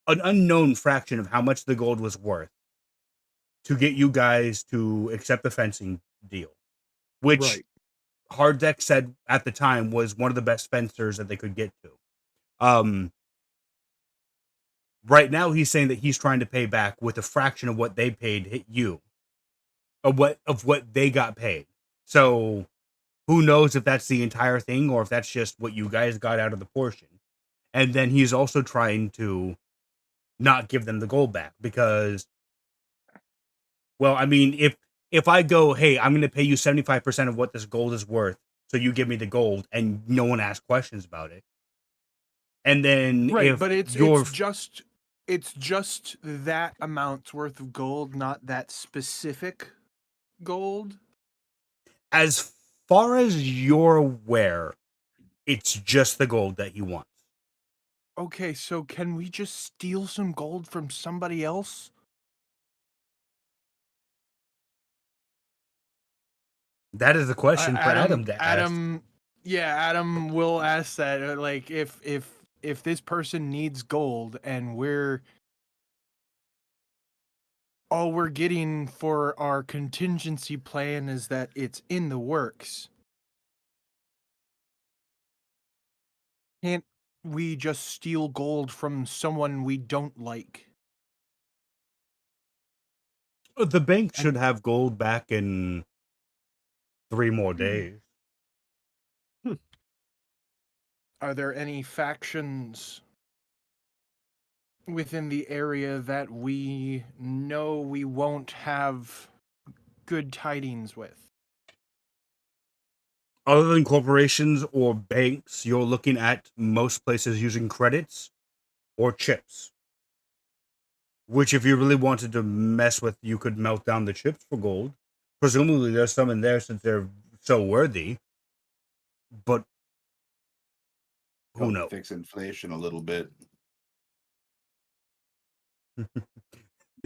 an unknown fraction of how much the gold was worth to get you guys to accept the fencing deal, which Right. HardDeck said at the time was one of the best fencers that they could get to. Right now he's saying that he's trying to pay back with a fraction of what they paid you, of what they got paid. So who knows if that's the entire thing or if that's just what you guys got out of the portion. And then he's also trying to not give them the gold back because, well, I mean, if I go, hey, I'm going to pay you 75% of what this gold is worth, so you give me the gold, and no one asks questions about it, and then Right, if but it's just that amount's worth of gold, not that specific gold. as far as you're aware, it's just the gold that he wants. Okay, so can we just steal some gold from somebody else? That is a question for Adam to ask. Adam will ask that. Like, if this person needs gold and all we're getting for our contingency plan is that it's in the works, can't we just steal gold from someone we don't like? The bank should have gold back in 3 more days. Are there any factions within the area that we know we won't have good tidings with? Other than corporations or banks, you're looking at most places using credits or chips. Which, if you really wanted to mess with, you could melt down the chips for gold. Presumably, there's some in there since they're so worthy. But who Help knows? Fix inflation a little bit.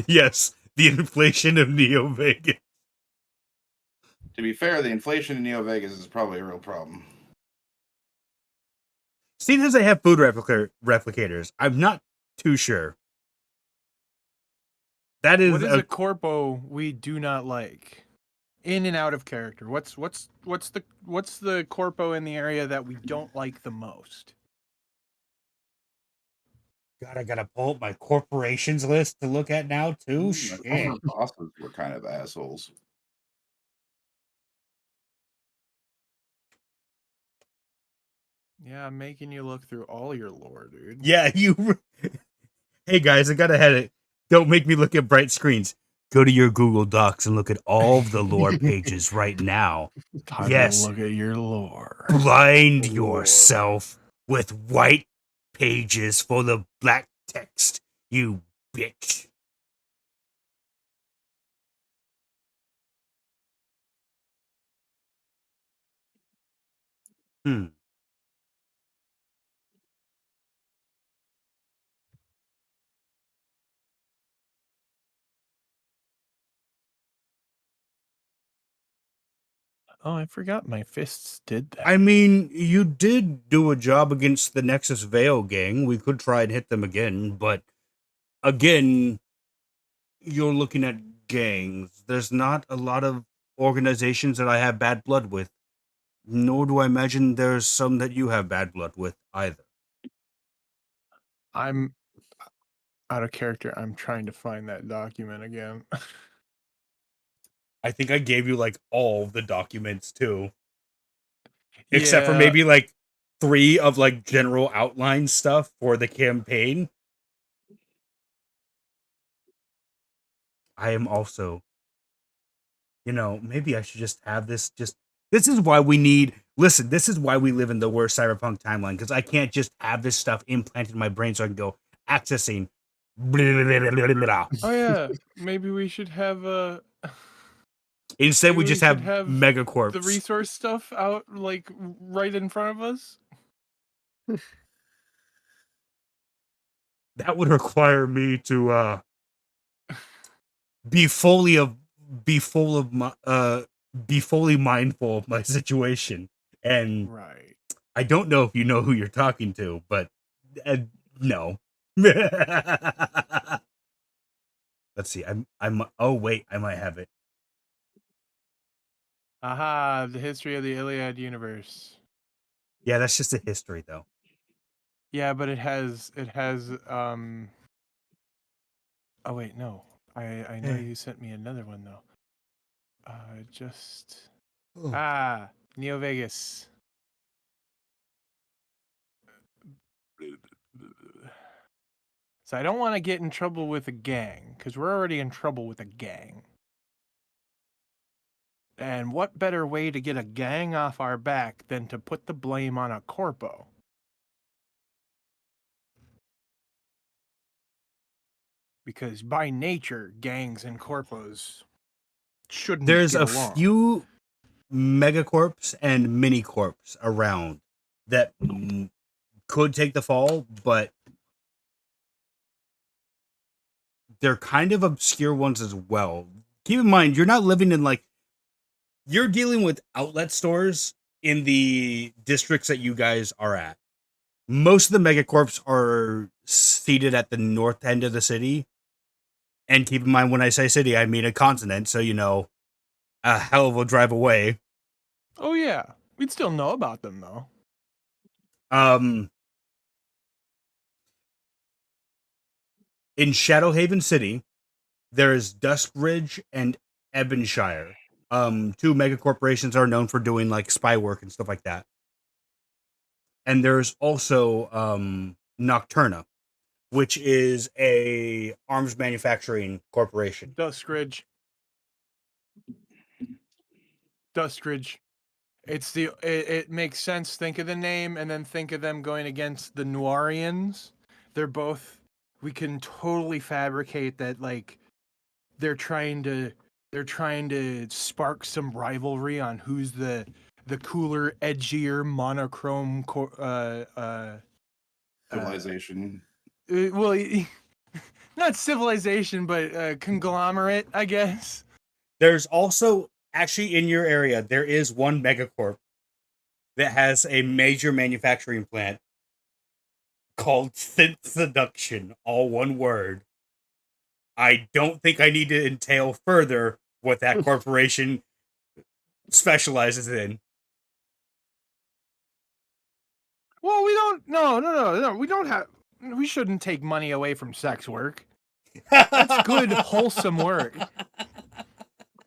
Yes, the inflation of Neo Vegas. To be fair, the inflation in Neo Vegas is probably a real problem. Seeing as they have food replicators, I'm not too sure. That is What is a corpo we do not like? In and out of character. What's the corpo in the area that we don't like the most? God, I gotta pull up my corporations list to look at now too. All Shit. our bosses were kind of assholes. Yeah, I'm making you look through all your lore, dude. Yeah, you. Hey guys, I gotta head it. Don't make me look at bright screens. Go to your Google Docs and look at all of the lore pages right now. Time Yes. to look at your lore. Blind Lore. yourself with white pages full of black text, you bitch. Oh, I forgot my fists did that. I mean, you did do a job against the Nexus Veil gang. We could try and hit them again, but again, you're looking at gangs. There's not a lot of organizations that I have bad blood with. Nor do I imagine there's some that you have bad blood with either. I'm out of character. I'm trying to find that document again. I think I gave you like all the documents too. Except for Yeah, maybe like 3 of like general outline stuff for the campaign. I am also, maybe I should just have this this is why we need, listen, this is why we live in the worst cyberpunk timeline, because I can't just have this stuff implanted in my brain so I can go accessing. Blah, blah, blah, blah, blah. oh yeah, maybe we should have Instead, we maybe just we have should have megacorps. the resource stuff out like right in front of us. That would require me to be fully mindful of my situation. And Right. I don't know if you know who you're talking to, but no. Let's see. Oh wait, I might have it. Aha, the history of the Iliad universe. Yeah, that's just a history though. Yeah, but it has oh wait, no. I know you sent me another one though. Neo Vegas. So I don't want to get in trouble with a gang, because we're already in trouble with a gang. And what better way to get a gang off our back than to put the blame on a corpo? Because by nature, gangs and corpos shouldn't There's get a along. few megacorps and minicorps around that could take the fall, but they're kind of obscure ones as well. Keep in mind, you're not living in you're dealing with outlet stores in the districts that you guys are at. Most of the megacorps are seated at the north end of the city. And keep in mind, when I say city, I mean a continent. So, a hell of a drive away. Oh yeah, we'd still know about them though. In Shadowhaven City, there is Duskridge and Ebonshire. 2 mega corporations are known for doing like spy work and stuff like that. And there's also Nocturna, which is a arms manufacturing corporation. Duskridge. It makes sense. Think of the name and then think of them going against the Noirians. We can totally fabricate that they're trying to spark some rivalry on who's the cooler, edgier, monochrome Civilization. not civilization, but conglomerate, I guess. There's also, actually in your area, there is one megacorp that has a major manufacturing plant called Synth Seduction, all one word. I don't think I need to entail further what that corporation specializes in. Well, we don't. No. We don't have. We shouldn't take money away from sex work. That's good, wholesome work.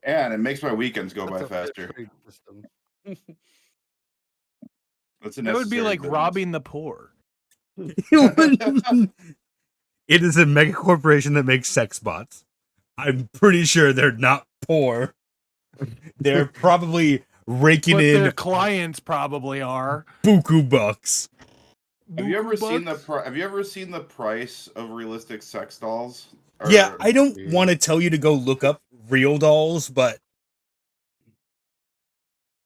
And it makes my weekends go by That's a fair faster. trade system. That's a That would be necessary like business. robbing the poor. It is a mega corporation that makes sex bots. I'm pretty sure they're not poor. They're probably raking But in their clients probably are. buku bucks. Have you ever seen Bucks? the price of realistic sex dolls? Yeah, I don't want to tell you to go look up real dolls, but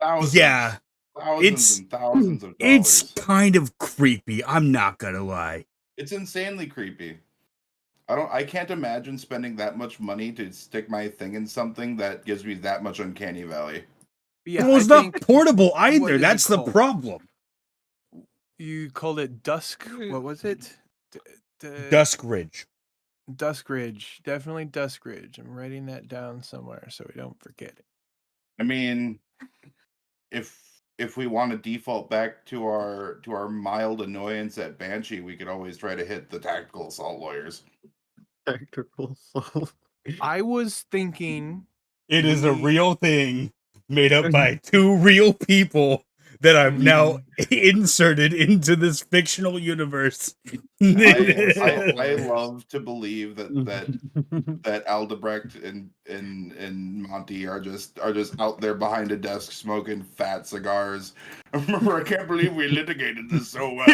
thousands, yeah, thousands and thousands of dollars. it's kind of creepy. I'm not gonna lie. It's insanely creepy. I can't imagine spending that much money to stick my thing in something that gives me that much uncanny valley. Yeah, Well, it's I not think portable what either. is it That's the called? problem. You called it Dusk. What was it? Duskridge. Duskridge, definitely Duskridge. I'm writing that down somewhere so we don't forget it. I mean, if we want to default back to our mild annoyance at Banshee, we could always try to hit the tactical assault lawyers. Tactical assault. I was thinking It is a we- real thing made up by two real people that I've now inserted into this fictional universe. I love to believe that Aldebrecht and Monty are just out there behind a desk smoking fat cigars. Remember, I can't believe we litigated this so well.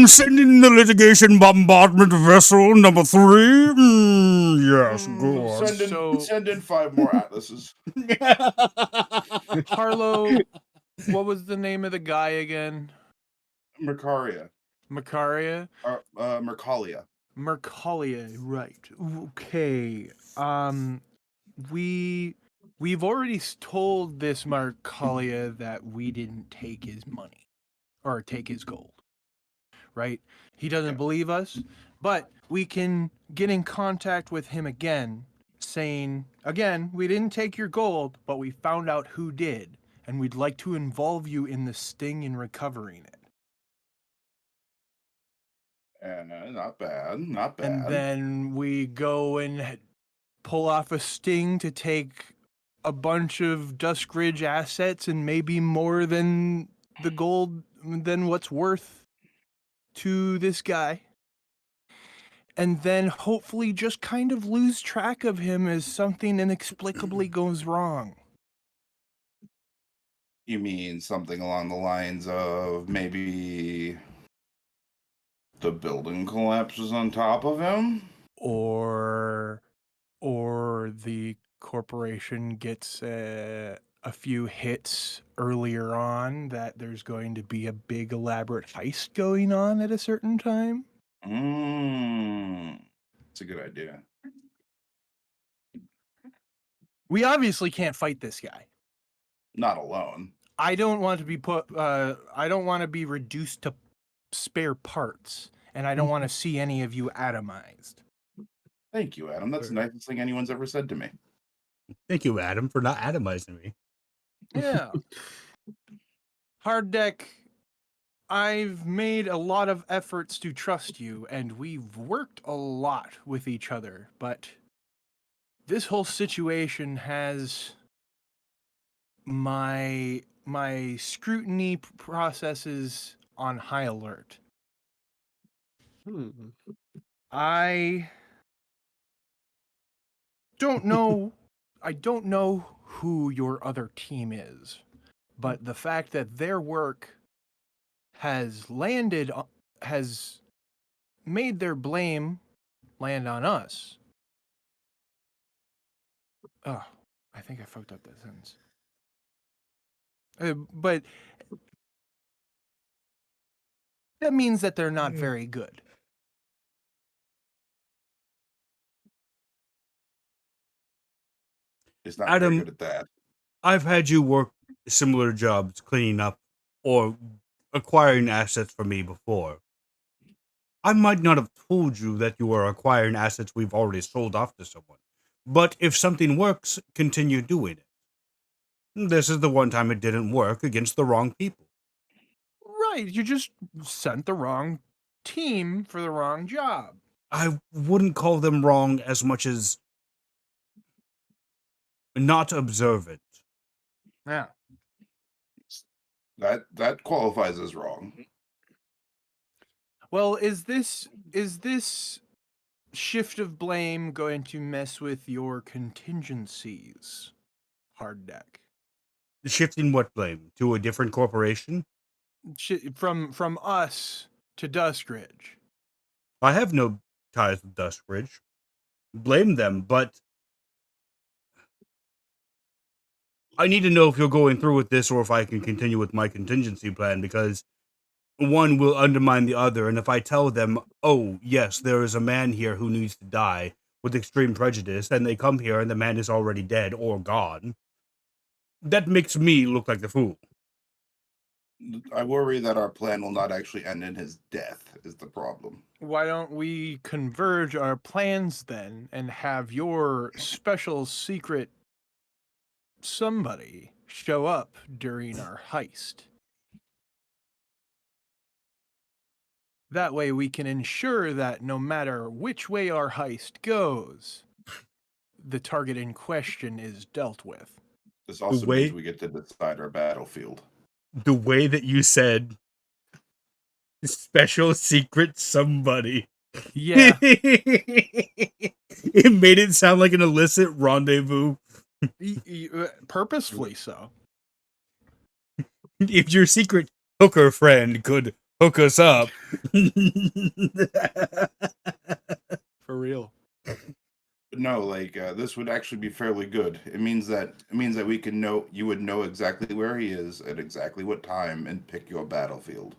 Send in the litigation bombardment vessel number 3. Yes, good. Send in 5 more atlases. Harlow, what was the name of the guy again? Mercaria. Macaria? Mercalia. Mercalia, right. Okay. We've already told this Marcalia that we didn't take his money or take his gold. Right? He doesn't believe us, but we can get in contact with him again, saying, again, we didn't take your gold, but we found out who did, and we'd like to involve you in the sting in recovering it. Not bad, not bad. And then we go and pull off a sting to take a bunch of Duskridge assets and maybe more than the gold, than what's worth to this guy. And then hopefully just kind of lose track of him as something inexplicably goes wrong. You mean something along the lines of maybe the building collapses on top of him? Or the corporation gets a few hits earlier on that there's going to be a big elaborate heist going on at a certain time. It's a good idea. We obviously can't fight this guy. Not alone. I don't want to be I don't want to be reduced to spare parts, and I don't want to see any of you atomized. Thank you, Adam. That's the nicest thing anyone's ever said to me. Thank you, Adam, for not atomizing me. Yeah. HardDeck, I've made a lot of efforts to trust you, and we've worked a lot with each other, but this whole situation has my scrutiny processes on high alert. I don't know who your other team is, but the fact that their work has made their blame land on us. Oh, I think I fucked up that sentence. But that means that they're not very good. It's not Adam, very good at that. I've had you work similar jobs cleaning up or acquiring assets for me before. I might not have told you that you are acquiring assets we've already sold off to someone. But if something works, continue doing it. This is the one time it didn't work against the wrong people. Right, you just sent the wrong team for the wrong job. I wouldn't call them wrong as much as not observant. Yeah. That qualifies as wrong. Well, is this shift of blame going to mess with your contingencies, HardDeck? Shifting what blame? To a different corporation? From us to Duskridge. I have no ties with Duskridge. Blame them, but I need to know if you're going through with this or if I can continue with my contingency plan, because one will undermine the other, and if I tell them, oh, yes, there is a man here who needs to die with extreme prejudice, and they come here and the man is already dead or gone, that makes me look like the fool. I worry that our plan will not actually end in his death, is the problem. Why don't we converge our plans then and have your special secret somebody show up during our heist? That way we can ensure that no matter which way our heist goes, the target in question is dealt with. This also way- means we get to decide our battlefield. The way that you said special secret somebody. Yeah, It made it sound like an illicit rendezvous. purposefully so. If your secret hooker friend could hook us up. For real. But no, like this would actually be fairly good. It means that we can know you would know exactly where he is at exactly what time and pick your battlefield.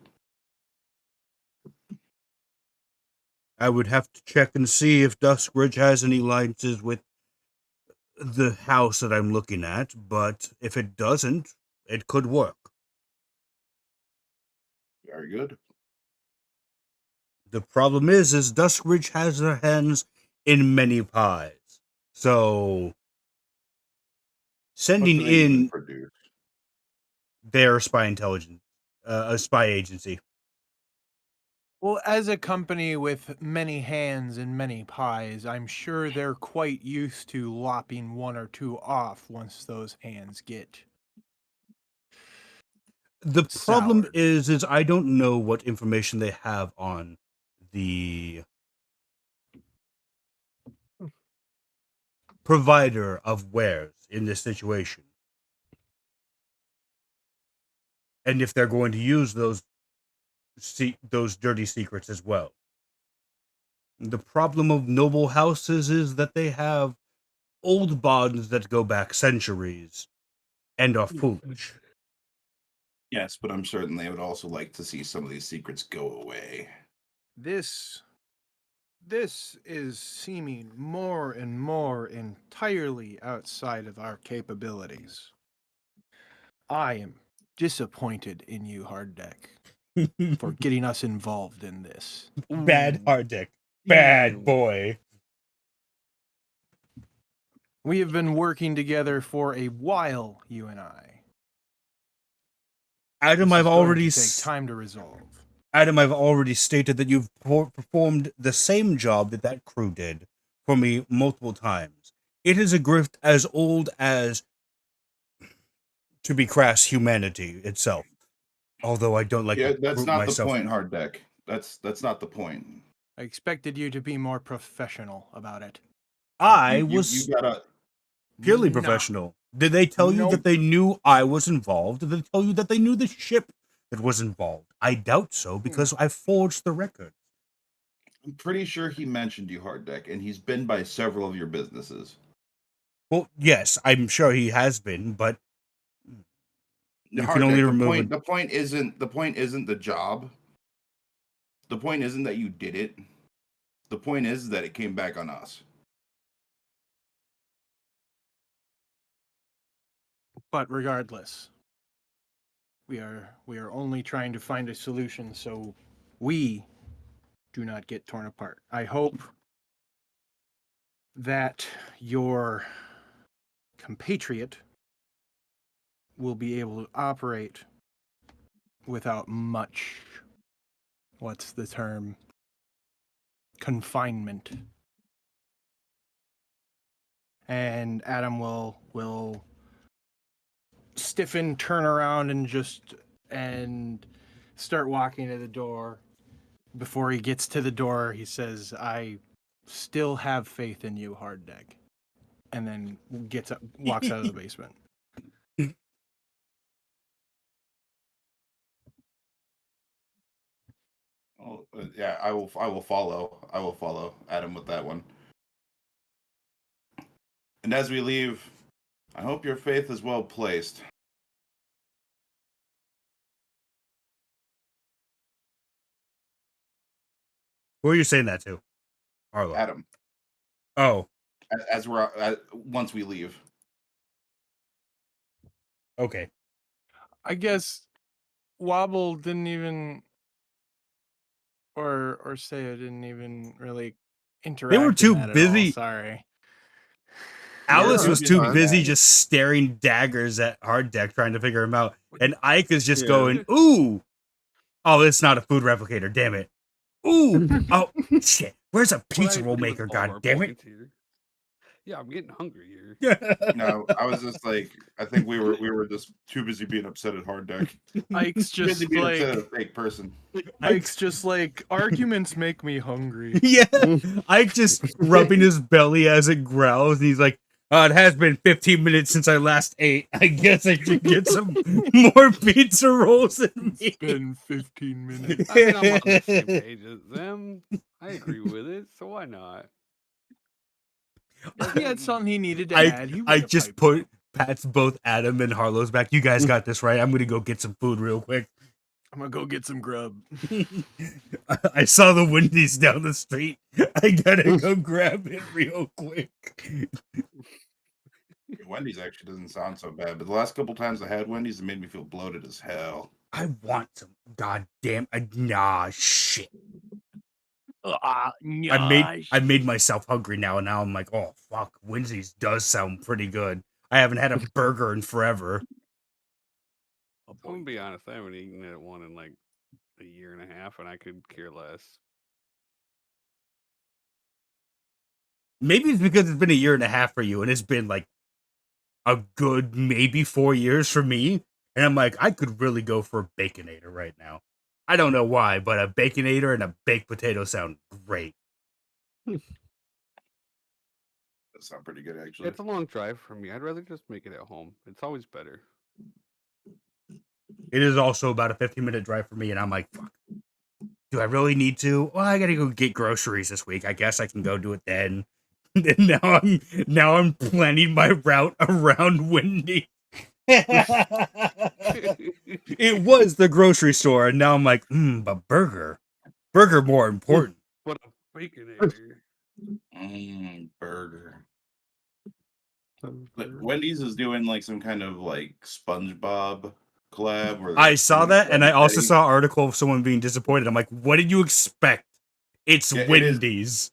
I would have to check and see if Duskridge has any alliances with the house that I'm looking at, but if it doesn't, it could work. Very good. The problem is Duskridge has their hands in many pies. So sending What do they even in produce? their spy intelligence, a spy agency. Well, as a company with many hands and many pies, I'm sure they're quite used to lopping one or two off once those hands get. The problem Soured. is I don't know what information they have on the provider of wares in this situation. And if they're going to use those dirty secrets as well. The problem of noble houses is that they have old bonds that go back centuries and are foolish. Yes, but I'm certain they would also like to see some of these secrets go away. This is seeming more and more entirely outside of our capabilities. I am disappointed in you, HardDeck, for getting us involved in this. Bad HardDeck. Bad boy. We have been working together for a while, you and I. Adam, This I've is going already to take time to resolve. Adam, I've already stated that you've performed the same job that crew did for me multiple times. It is a grift as old as, to be crass, humanity itself. Although I don't like Yeah, to that's group not myself. the point, HardDeck. That's not the point. I expected you to be more professional about it. I You was gotta. purely No. professional. Did they tell you Nope. that they knew I was involved? Did they tell you that they knew the ship that was involved? I doubt so because I forged the record. I'm pretty sure he mentioned you, HardDeck, and he's been by several of your businesses. Well, yes, I'm sure he has been, but you can HardDeck, only the remove point. The point isn't the job. The point isn't that you did it. The point is that it came back on us. But regardless, we are only trying to find a solution so we do not get torn apart. I hope that your compatriot will be able to operate without much, what's the term, confinement. And Adam will stiffen, turn around, and start walking to the door. Before he gets to the door, he says, "I still have faith in you, HardDeck," and then walks out of the basement. Oh, yeah, I will follow. I will follow Adam with that one. And as we leave, I hope your faith is well placed. Who are you saying that to? Arlo. Adam, Oh, as we're once we leave. okay. I guess Wobble didn't even, or Saya didn't even really interact. They were too in that at all, busy. sorry. Alice Yeah, was it's too fine. busy just staring daggers at HardDeck trying to figure him out. And Ike is just Yeah. going, ooh. Oh, it's not a food replicator, damn it. Ooh. Oh, shit. Where's a What I pizza roll agree with maker, all of god our damn it? points here. Yeah, I'm getting hungry here. No, I was just like, I think we were just too busy being upset at HardDeck. Ike's Too busy just being like, upset at a fake person. Ike's just like, arguments make me hungry. Yeah. Ike just rubbing his belly as it growls, and he's like, it has been 15 minutes since I last ate. I guess I should get some more pizza rolls than me. It's been 15 minutes. I mean, I'm on the same page as them. I agree with it, so why not? If he had something he needed to I add, he would I have just piped up. pats both Adam and Harlow's back. You guys got this, right? I'm gonna go get some food real quick. I'm gonna go get some grub. I saw the Wendy's down the street. I gotta go grab it real quick. Wendy's actually doesn't sound so bad, but the last couple times I had Wendy's, it made me feel bloated as hell. I want some goddamn nah shit. I made myself hungry now, and now I'm like, oh fuck, Wendy's does sound pretty good. I haven't had a burger in forever. I'm gonna be honest, I haven't eaten at one in like a year and a half, and I could care less. Maybe it's because it's been a year and a half for you, and it's been like a good maybe 4 years for me. And I'm like, I could really go for a Baconator right now. I don't know why, but a Baconator and a baked potato sound great. That sounds pretty good, actually. It's a long drive for me. I'd rather just make it at home. It's always better. It is also about a 15-minute drive for me, and I'm like, fuck. Do I really need to? Well, I gotta go get groceries this week. I guess I can go do it then. And now I'm planning my route around Wendy. It was the grocery store, and now I'm like, but burger more important. What a Baconator. Burger. But Wendy's is doing like some kind of like SpongeBob collab. Where I saw that, and I also Eddie. saw an article of someone being disappointed. I'm like, what did you expect? It's Yeah, it Wendy's.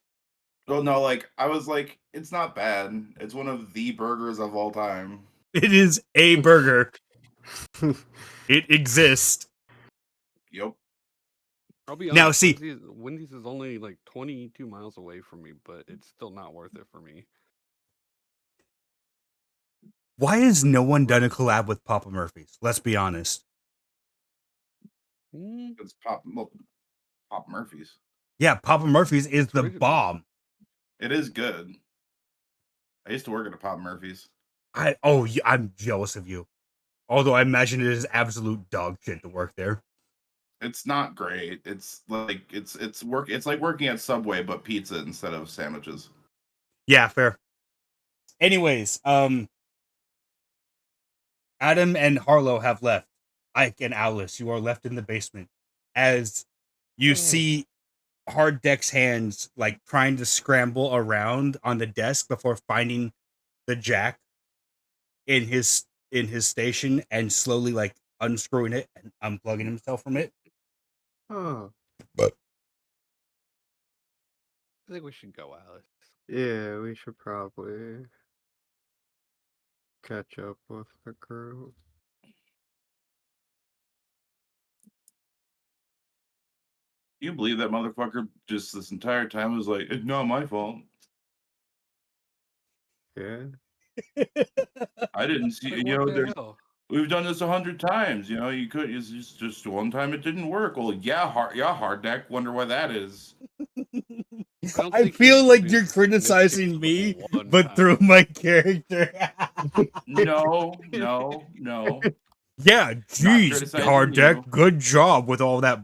Well, no, like I was like, it's not bad. It's one of the burgers of all time. It is a burger. It exists. Yep. I'll be honest, Now, see- Wendy's is only like 22 miles away from me, but it's still not worth it for me. Why has no one done a collab with Papa Murphy's? Let's be honest. It's Pop Murphy's. Yeah, Papa Murphy's is the Original. bomb. It is good. I used to work at a Pop Murphy's. I'm jealous of you. Although I imagine it is absolute dog shit to work there. It's not great. It's like it's like working at Subway but pizza instead of sandwiches. Yeah, fair. Anyways, Adam and Harlow have left. Ike and Alice, you are left in the basement as you see HardDeck's hands like trying to scramble around on the desk before finding the jack in his station and slowly like unscrewing it and unplugging himself from it. Oh, I think we should go, Alice. yeah, we should probably catch up with the crew. You believe that motherfucker just this entire time was like, it's not my fault. Yeah. I didn't see. Like, You what know, the there's hell? we've done this 100 times. You know, you could. It's just one time it didn't work. Well, yeah, HardDeck. Wonder why that is. don't I think feel he like mis- you're criticizing misskipped me, the one but time. through my character. No. Yeah, geez, criticizing HardDeck, you. good job with all that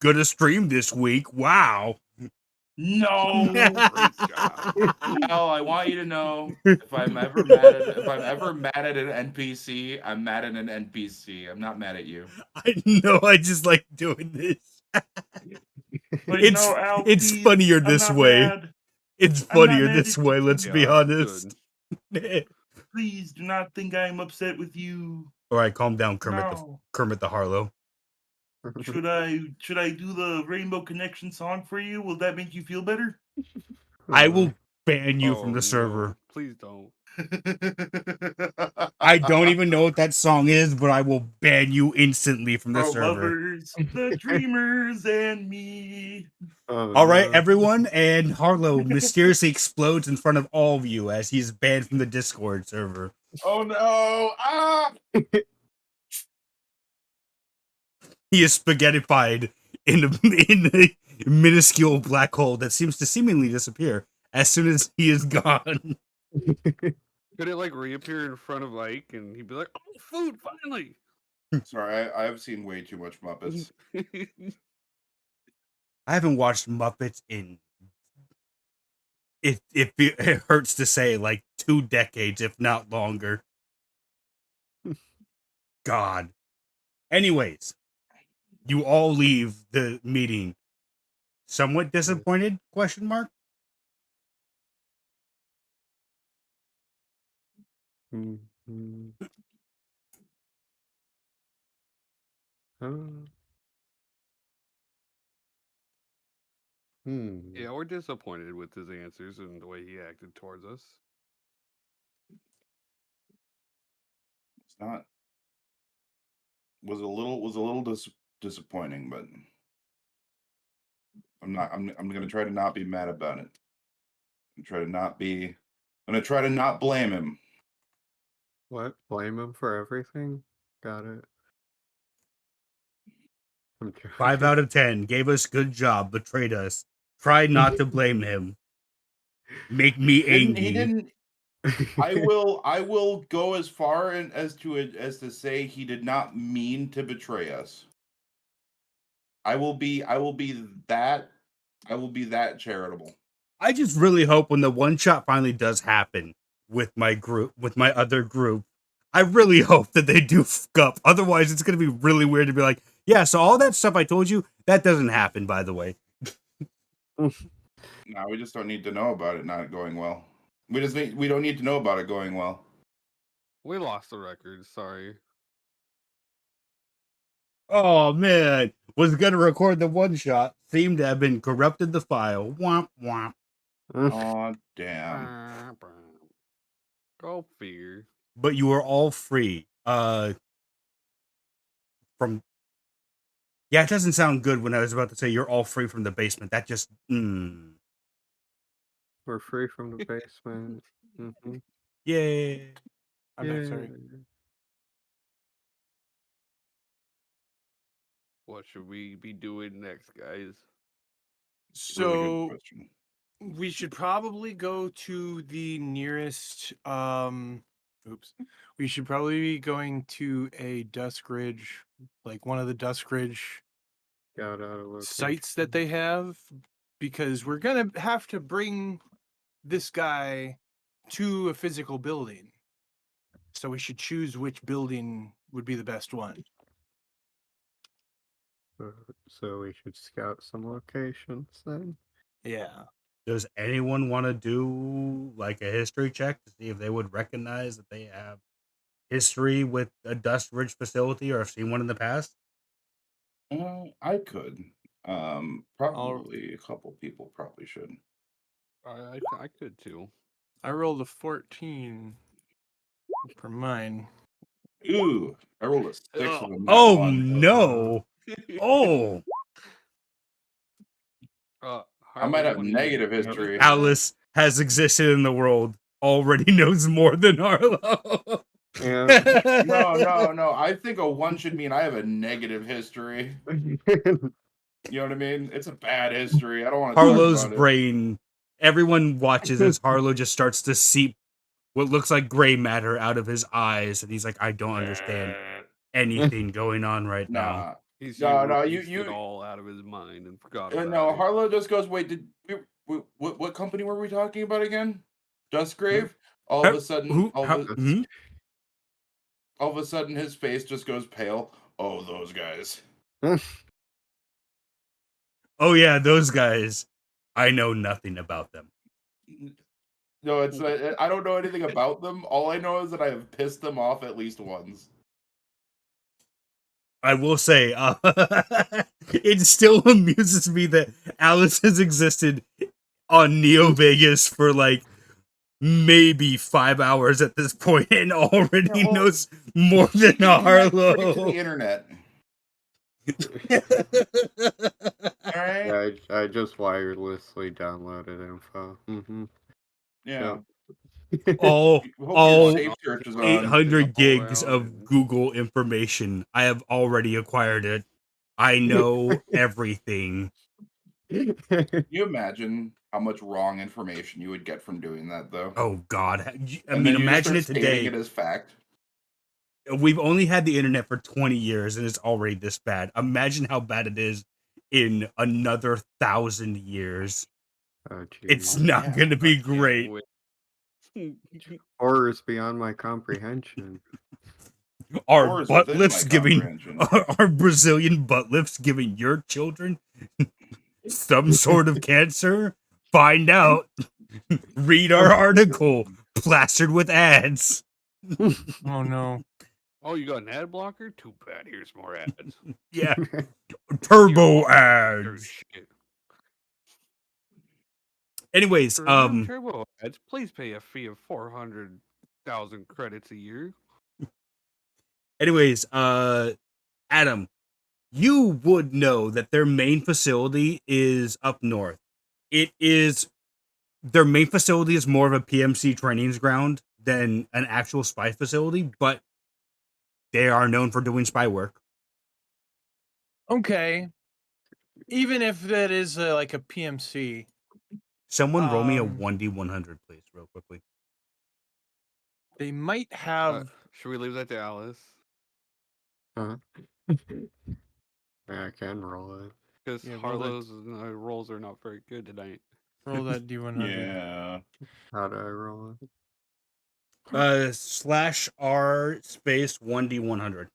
good stream this week. Wow. No. Great job. Well, I want you to know if I'm ever mad at an NPC, I'm mad at an NPC. I'm not mad at you. I know, I just like doing this. But It's Al, it's please, funnier I'm this not way. mad. It's I'm not funnier mad this at way, you. let's be Yeah, honest. Please do not think I am upset with you. All right, calm down, No. Kermit the Harlow. Should I do the Rainbow Connection song for you? Will that make you feel better? I will ban you from Oh, the server. no. Please don't. I don't even know what that song is, but I will ban you instantly from the Our server. lovers, the dreamers, and me. Oh, All right, no. everyone, and Harlow mysteriously explodes in front of all of you as he's banned from the Discord server. Oh no! Ah! He is spaghettified in a minuscule black hole that seems to seemingly disappear as soon as he is gone. Could it like reappear in front of Ike and he'd be like, "Oh, food, finally!" Sorry, I've seen way too much Muppets. I haven't watched Muppets in it hurts to say like 2 decades, if not longer. God. Anyways, you all leave the meeting somewhat disappointed? Question mark. Mhm. Oh. Yeah, we're disappointed with his answers and the way he acted towards us. It's not. Was a little disappointing, but I'm gonna try to not be mad about it. I'm gonna try to not blame him. What? Blame him for everything? Got it. I'm 5 out of 10. Gave us good job. Betrayed us. Try not to blame him. Make me He angry. didn't. I will go as far as to say he did not mean to betray us. I will be that charitable. I just really hope when the one shot finally does happen with my group, with my other group, I really hope that they do fuck up. Otherwise, it's going to be really weird to be like, yeah, so all that stuff I told you, that doesn't happen, by the way. No, we just don't need to know about it not going well. We don't need to know about it going well. We lost the record. Sorry. Oh, man. Was going to record the one shot. Seemed to have been corrupted the file. Womp, womp. Oh, damn. Go figure. But you are all free. From Yeah, it doesn't sound good when I was about to say you're all free from the basement. That just We're free from the basement. Mm-hmm. Yay. I'm back, sorry. What should we be doing next, guys? Really good So question. we should probably go to the nearest we should probably be going to a Dusk Ridge, like one of the Dusk Ridge Got out of location. sites that they have, because we're gonna have to bring this guy to a physical building. So we should choose which building would be the best one. So we should scout some locations then. Yeah. Does anyone want to do like a history check to see if they would recognize that they have history with a Dust Ridge facility or have seen one in the past? I could. Probably a couple people probably should. I could too. I rolled a 14 for mine. Ooh, I rolled a 6 with a nat Oh 1. no. Oh, I might have negative history. Alice has existed in the world, already knows more than Harlow. Yeah. No. I think a 1 should mean I have a negative history. You know what I mean? It's a bad history. I don't want to Harlow's talk about brain, everyone watches as Harlow just starts to seep what looks like gray matter out of his eyes, and he's like, I don't understand anything going on right now. Nah. He's No, erased you it all out of his mind and forgot about no, it. Harlow just goes, wait, what company were we talking about again? Dustgrave? All of a sudden, all of a sudden his face just goes pale. Oh, those guys. Oh yeah, those guys. I know nothing about them. No, it's I don't know anything about them. All I know is that I have pissed them off at least once. I will say, it still amuses me that Alice has existed on Neo Vegas for like maybe 5 hours at this point and already Yeah, well, knows more She than can connect straight to the Harlow. internet. All right. Yeah, I just wirelessly downloaded info. Yeah. Yep. all Hope your all safe search is on. 800 all gigs around of and- Google information. I have already acquired it. I know everything. Can you imagine how much wrong information you would get from doing that, though? Oh God! I And mean, then you just imagine start it stating today. it as fact. We've only had the internet for 20 years and it's already this bad. Imagine how bad it is in another 1,000 years. Oh, It's geez. not Yeah, going to I be can't great. wait. Horrors beyond my comprehension. Are Or is butt within my lifts giving comprehension. are Brazilian butt lifts giving your children some sort of cancer? Find out. Read our article plastered with ads. Oh no. Oh, you got an ad blocker? Too bad. Here's more ads. Yeah, turbo Your ads. shit. Anyways, For non-turbo ads, please pay a fee of 400,000 credits a year. Adam, you would know that their main facility is up north. Their main facility is more of a PMC trainings ground than an actual spy facility, but they are known for doing spy work. Okay. Even if that is like a PMC, Someone roll me a Um, 1D100, please, real quickly. they might have. Should we leave that to Alice? Huh? Yeah, I can roll it. Because Yeah, roll that. Harlow's rolls are not very good tonight. Roll that D100. Yeah. How do I roll it? /R space 1D100.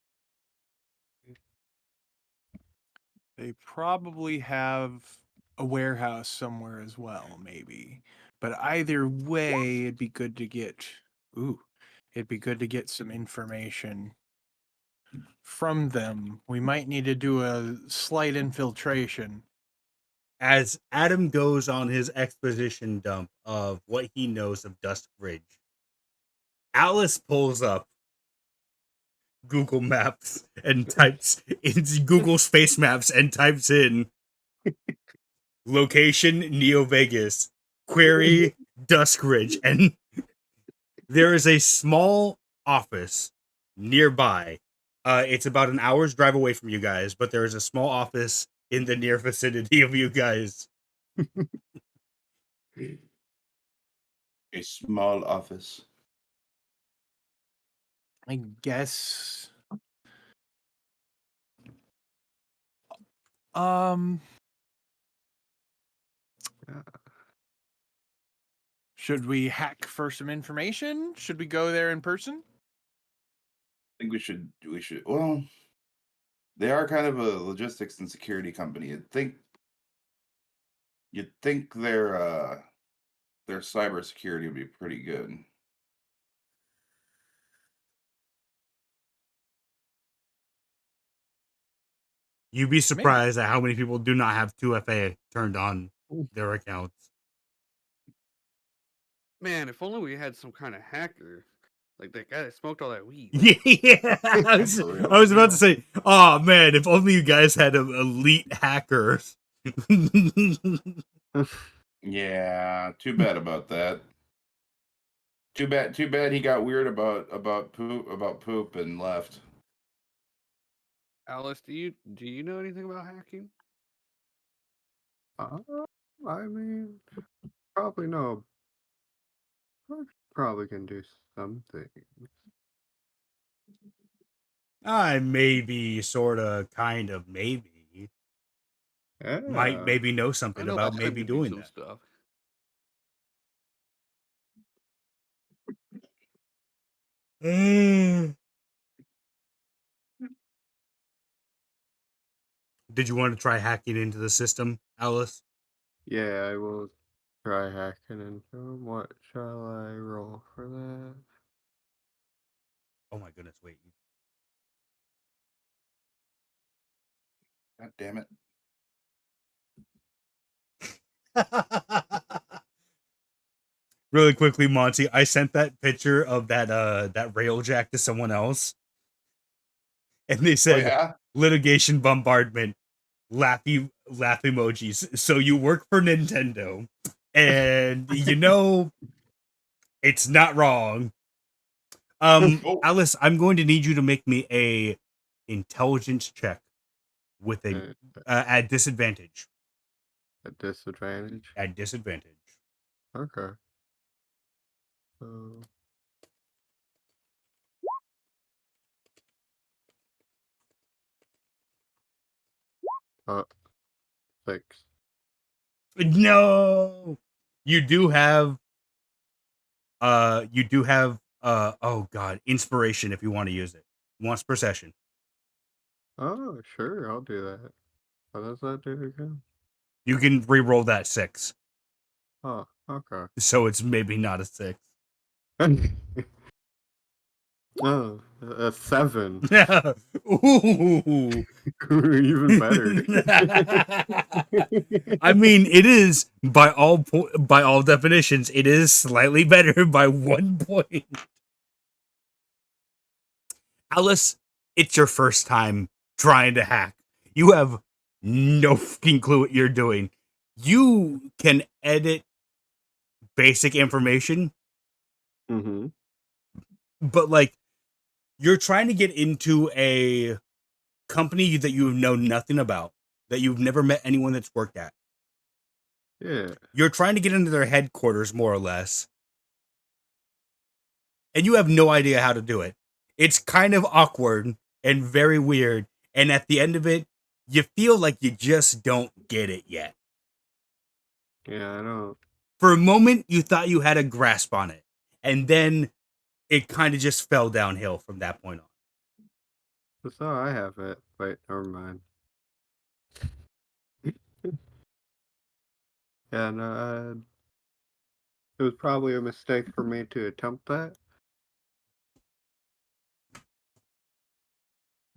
They probably have a warehouse somewhere as well, maybe. But either way, it'd be good to get. Ooh, it'd be good to get some information from them. We might need to do a slight infiltration. As Adam goes on his exposition dump of what he knows of Dusk Ridge, Alice pulls up Google Maps and types into Google Space Maps and types in location Neo Vegas, query Dusk Ridge, and there is a small office nearby. It's about an hour's drive away from you guys, but there is a small office in the near vicinity of you guys. A small office. I guess. Um. Should we hack for some information? Should we go there in person? I think we should. Well, they are kind of a logistics and security company. You'd think their cybersecurity would be pretty good. You'd be surprised at how many people do not have 2FA turned on their accounts. Man, if only we had some kind of hacker. Like that guy that smoked all that weed. Yeah, I was about to say, oh man, if only you guys had elite hackers. Yeah, too bad about that. Too bad he got weird about poop and left. Alice, do you know anything about hacking? I mean, probably no. I probably can do something. I maybe, sorta, kind of, maybe. Might Yeah. maybe know I something know about Adam maybe can do doing some that. stuff. Did you want to try hacking into the system, Alice? Yeah, I will try hacking into him. What shall I roll for that? Oh my goodness, wait. God damn it. Really quickly, Monty, I sent that picture of that railjack to someone else, and they Oh said yeah. litigation bombardment, laugh emojis. So you work for Nintendo, and it's not wrong. Oh, Alice, I'm going to need you to make me a intelligence check with a at disadvantage. At disadvantage. At disadvantage. Okay. So, 6. No, you do have oh god, inspiration if you want to use it once per session. Oh, sure, I'll do that. What does that do again? You can re-roll that 6, Oh, okay. so it's maybe not a 6. No, a 7. Ooh. Even better. I mean, it is by all definitions, it is slightly better by 1 point. Alice, it's your first time trying to hack. You have no fucking clue what you're doing. You can edit basic information, Mm-hmm. but like you're trying to get into a company that you know nothing about, that you've never met anyone that's worked at. Yeah. You're trying to get into their headquarters, more or less, and you have no idea how to do it. It's kind of awkward and very weird, and at the end of it, you feel like you just don't get it yet. Yeah, I don't. For a moment, you thought you had a grasp on it, and then it kind of just fell downhill from that point on. So I have it. Wait, never mind. Yeah, no, it was probably a mistake for me to attempt that.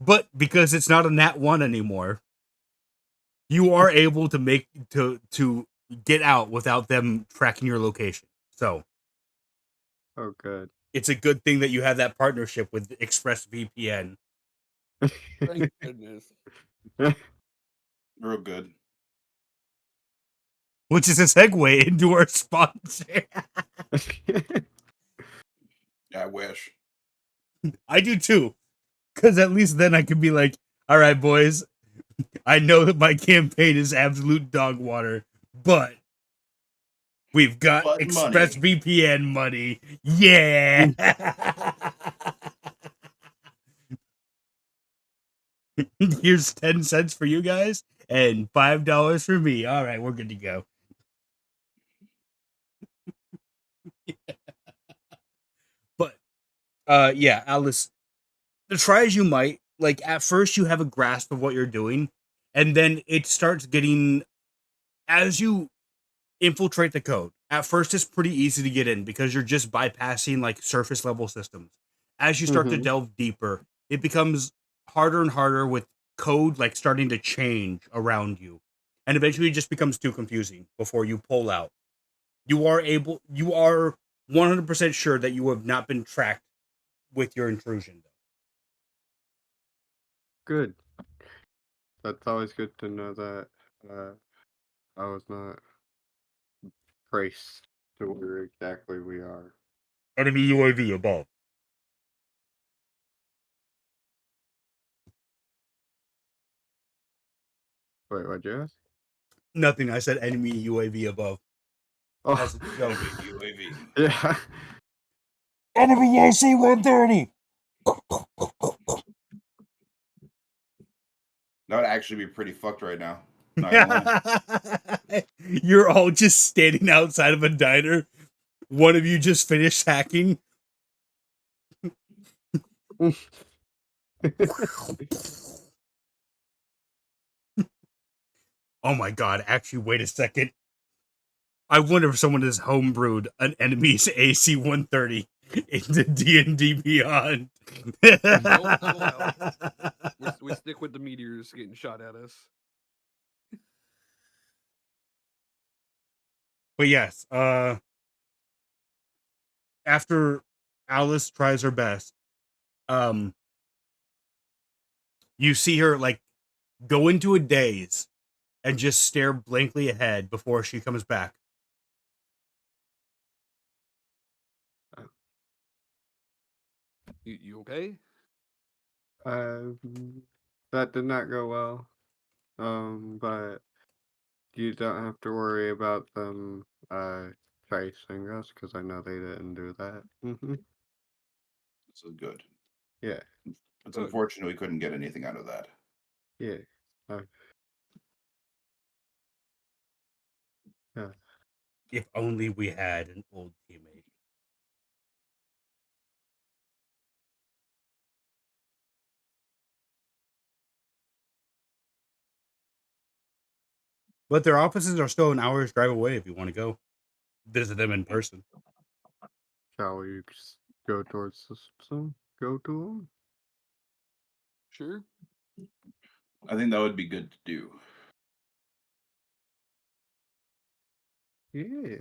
But because it's not a nat 1 anymore, you are able to get out without them tracking your location. So Oh, good. it's a good thing that you have that partnership with ExpressVPN. Thank goodness. real good. Which is a segue into our sponsor. I wish. I do too. Because at least then I can be like, all right, boys, I know that my campaign is absolute dog water, but we've got But money. ExpressVPN money. Yeah. Here's 10 cents for you guys and $5 for me. All right, we're good to go. But yeah, Alice, try as you might, like at first you have a grasp of what you're doing, and then it starts getting, as you infiltrate the code. At first it's pretty easy to get in because you're just bypassing like surface level systems. As you start to Mm-hmm. delve deeper, it becomes harder and harder with code like starting to change around you. And eventually it just becomes too confusing before you pull out. You are 100% sure that you have not been tracked with your intrusion. Good. That's always good to know that I was not traced to where exactly we are. Enemy UAV above. Wait, what'd you ask? Nothing. I said enemy UAV above. Oh, As a joke. UAV. yeah. Enemy AC-130. That would actually be pretty fucked right now. Not gonna lie. You're all just standing outside of a diner. One of you just finished hacking. Oh my god, actually, wait a second. I wonder if someone has homebrewed an enemy's AC-130 into D&D Beyond. Nope, full out. We stick with the meteors getting shot at us. But yes, after Alice tries her best, you see her like go into a daze and just stare blankly ahead before she comes back. You okay? That did not go well. But you don't have to worry about them chasing us because I know they didn't do that. This is good. Yeah, It's Good. unfortunate we couldn't get anything out of that. yeah. Yeah. If only we had an old teammate. But their offices are still an hour's drive away if you want to go visit them in person. Shall we just go towards the system? Go to them? Sure. I think that would be good to do. Yeah.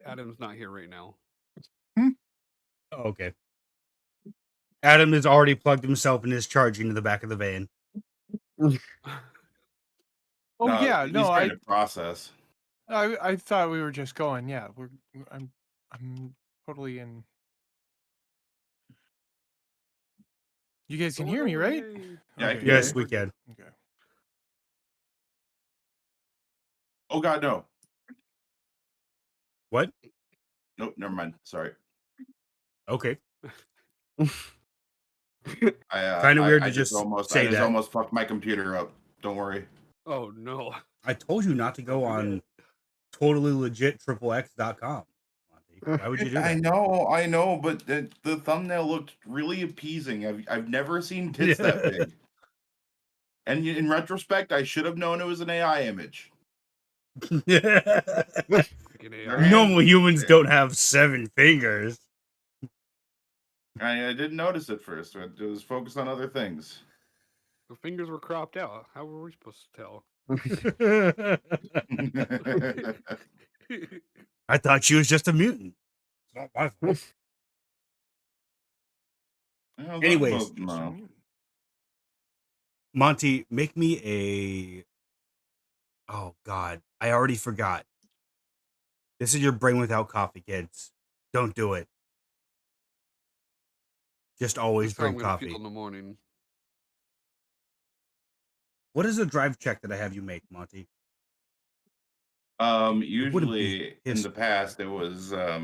Adam's not here right now. Oh, okay. Adam has already plugged himself and is charging in the back of the van. Oh No, yeah, he's no, trying to process. I thought we were just going. Yeah, I'm totally in. You guys can Going hear me, right? away. Yeah, I Okay, can Yes, hear we you. can. Okay. Oh God, no. What? Nope, never mind. Sorry. Okay. I Kind of weird I to just just almost say that. almost fucked my computer up. Don't worry. Oh no. I told you not to go Don't on forget. totally legit XXX.com. Why would you do I that? know, but the thumbnail looked really appeasing. I've never seen tits that big. And in retrospect, I should have known it was an AI image. Freaking Their AI. Normal hands- humans don't have 7 fingers. I didn't notice at first. It was focused on other things. The fingers were cropped out. How were we supposed to tell? I thought she was just a mutant. It's not my fault. Anyways, No. Monty, make me a. Oh God, I already forgot. This is your brain without coffee, kids. Don't do it. Just always That's how I'm drink gonna feel coffee. in the morning. What is the drive check that I have you make, Monty? wouldn't be Usually in his the past it was I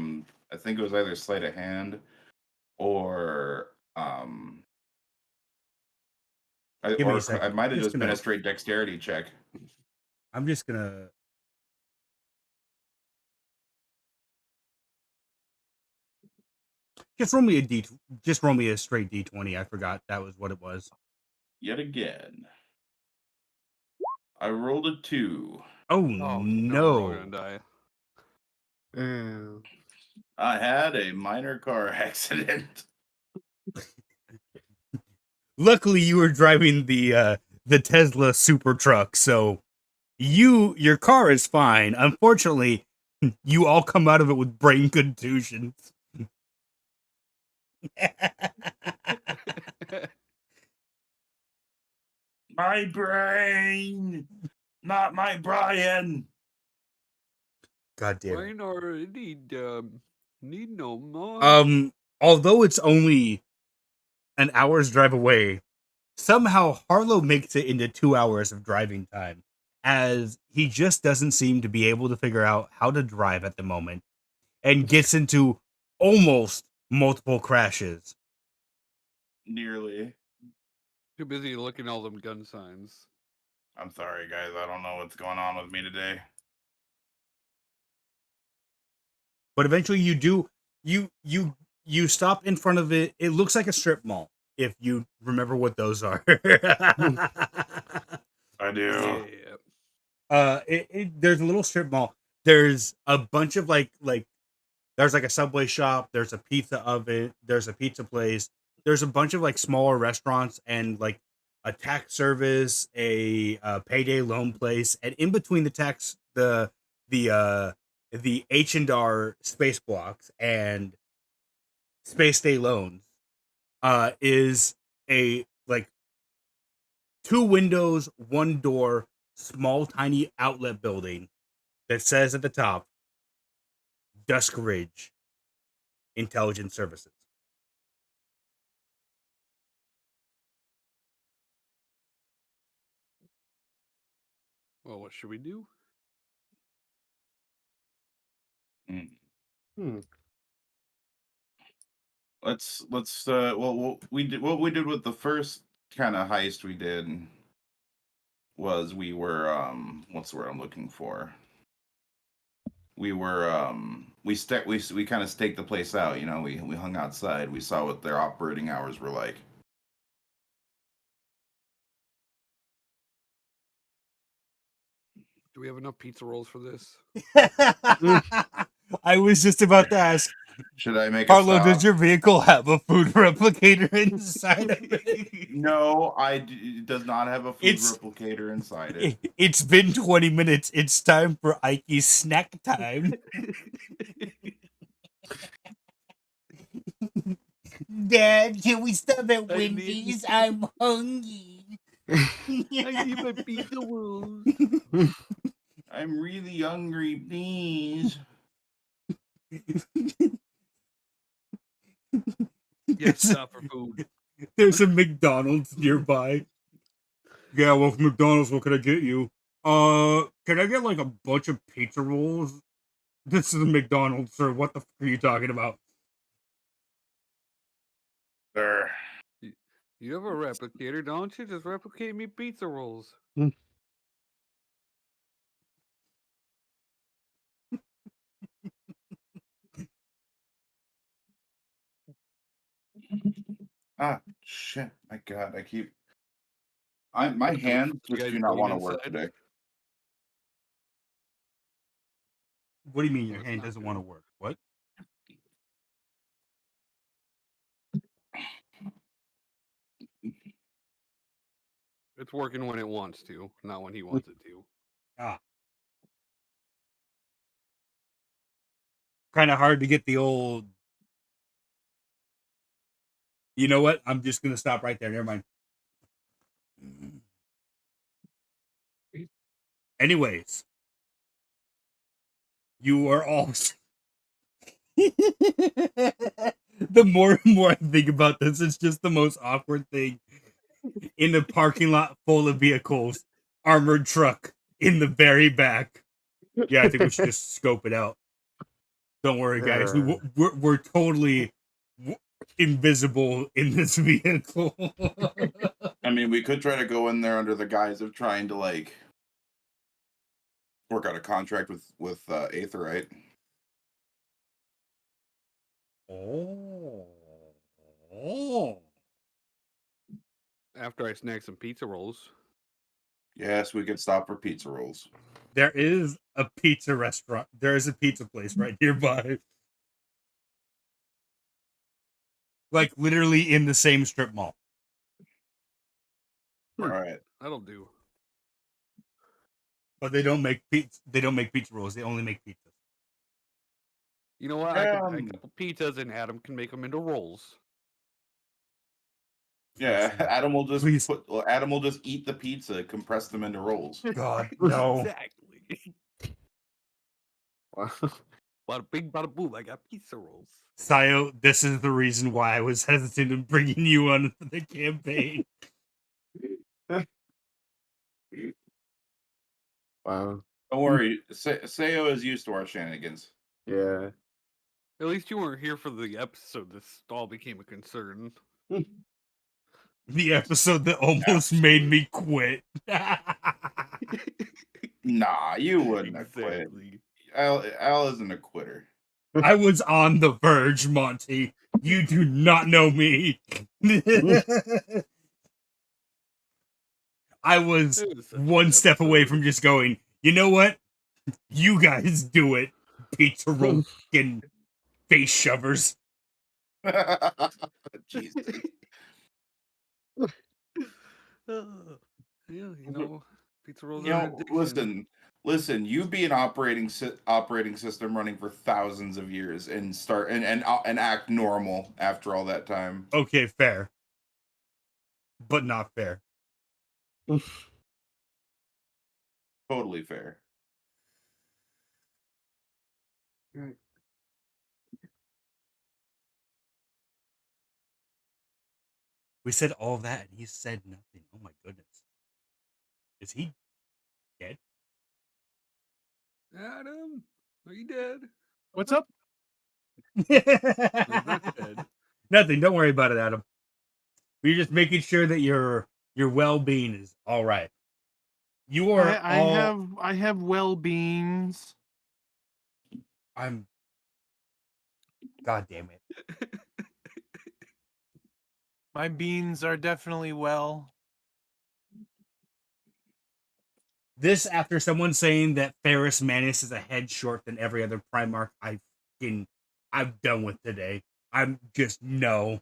think it was either sleight of hand or Give me a it second. might have just been a straight dexterity check. I'm just gonna. Just roll me a D. Just roll me a straight D20. I forgot that was what it was. Yet again. I rolled a 2. Oh Oh no, we're no! all gonna die. Ew. I had a minor car accident. Luckily, you were driving the Tesla super truck, so your car is fine. Unfortunately, you all come out of it with brain contusions. My brain, not my Brian. God damn it. Brain or need no more. Although it's only an hour's drive away, somehow Harlow makes it into 2 hours of driving time, as he just doesn't seem to be able to figure out how to drive at the moment, and gets into almost multiple crashes. Nearly. Too busy looking at all them gun signs. I'm sorry, guys. I don't know what's going on with me today. But eventually you stop in front of it. It looks like a strip mall, if you remember what those are. I do. Yeah. There's a little strip mall. There's a bunch of like there's like a Subway shop. There's a pizza oven. There's a pizza place. There's a bunch of like smaller restaurants and like a tax service, a payday loan place, and in between the H&R space blocks and space day loans is a like 2 windows, 1 door, small tiny outlet building that says at the top Dusk Ridge Intelligence Services. Well, what should we do? Let's well we did what we did with the first kind of heist we did was we were what's the word I'm looking for? We were we kind of staked the place out, you know, we hung outside, we saw what their operating hours were like. Do we have enough pizza rolls for this? I was just about to ask, Should I make Harlow, a stop? does your vehicle have a food replicator inside of it? No, it does not have a food replicator inside it. It's been 20 minutes. It's time for Ike's snack time. Dad, can we stop at Wendy's? I'm hungry. I need my pizza rolls. I'm really hungry, please. Yes, stop for food. There's a McDonald's nearby. Yeah, well, McDonald's, what can I get you? Can I get like a bunch of pizza rolls? This is a McDonald's, sir. What the fuck are you talking about? Sir. You have a replicator, don't you? Just replicate me pizza rolls. Ah, shit. My God, my hands You just guys do not clean want to work inside? today. What do you mean your That's hand not doesn't good. want to work? What? It's working when it wants to, not when he wants it to. Ah. Kind of hard to get the old... You know what? I'm just going to stop right there. Never mind. Anyways. You are all... The more and more I think about this, it's just the most awkward thing. In a parking lot full of vehicles, armored truck in the very back. Yeah, I think we should just scope it out. Don't worry, guys. We're totally invisible in this vehicle. I mean, we could try to go in there under the guise of trying to like work out a contract with Aetherite. Oh. After I snag some pizza rolls. Yes, we could stop for pizza rolls. There is a pizza restaurant. There is a pizza place right nearby. Like literally in the same strip mall. All right. That'll do. But they don't make pizza. They don't make pizza rolls. They only make pizzas. You know what? I can pick up pizzas and Adam can make them into rolls. Yeah, Adam will just Please. Adam will just eat the pizza, compress them into rolls. God, no. Exactly. Bada bing, bada boom. I got pizza rolls. Sayo, this is the reason why I was hesitant in bringing you on the campaign. Wow. Don't worry, Sayo is used to our shenanigans. Yeah. At least you weren't here for the episode this all became a concern. The episode that almost made me quit. Nah, you wouldn't have quit. Al isn't a quitter. I was on the verge, Monty. You do not know me. I was one step away from just going, You know what? You guys do it, pizza roll fucking face shovers. Jesus. Yeah, pizza rolls You are an know, addiction. listen. You be an operating system running for thousands of years and start and act normal after all that time. Okay, fair. But not fair. Totally fair. Right. We said all that and he said nothing. Oh my goodness. Is he dead? Adam, are you dead? What's up? He's not dead. Nothing. Don't worry about it, Adam. We're just making sure that your well-being is all right. You are I have well beings. I'm. God damn it. My beans are definitely well. This after someone saying that Ferris Manus is a head short than every other Primarch I'm done with today. I'm just no.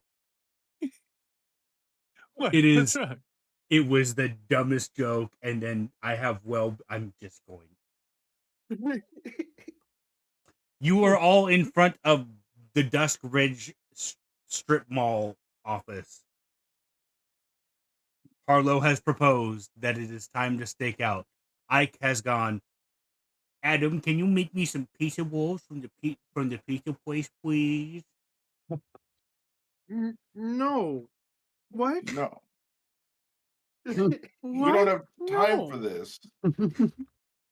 What? It What's is. wrong? It was the dumbest joke, and then I'm just going. You are all in front of the Dusk Ridge strip mall office. Harlow has proposed that it is time to stake out. Ike has gone, Adam, can you make me some pizza rolls from the pizza place, please? No. What? No, What? we don't have time for No. this.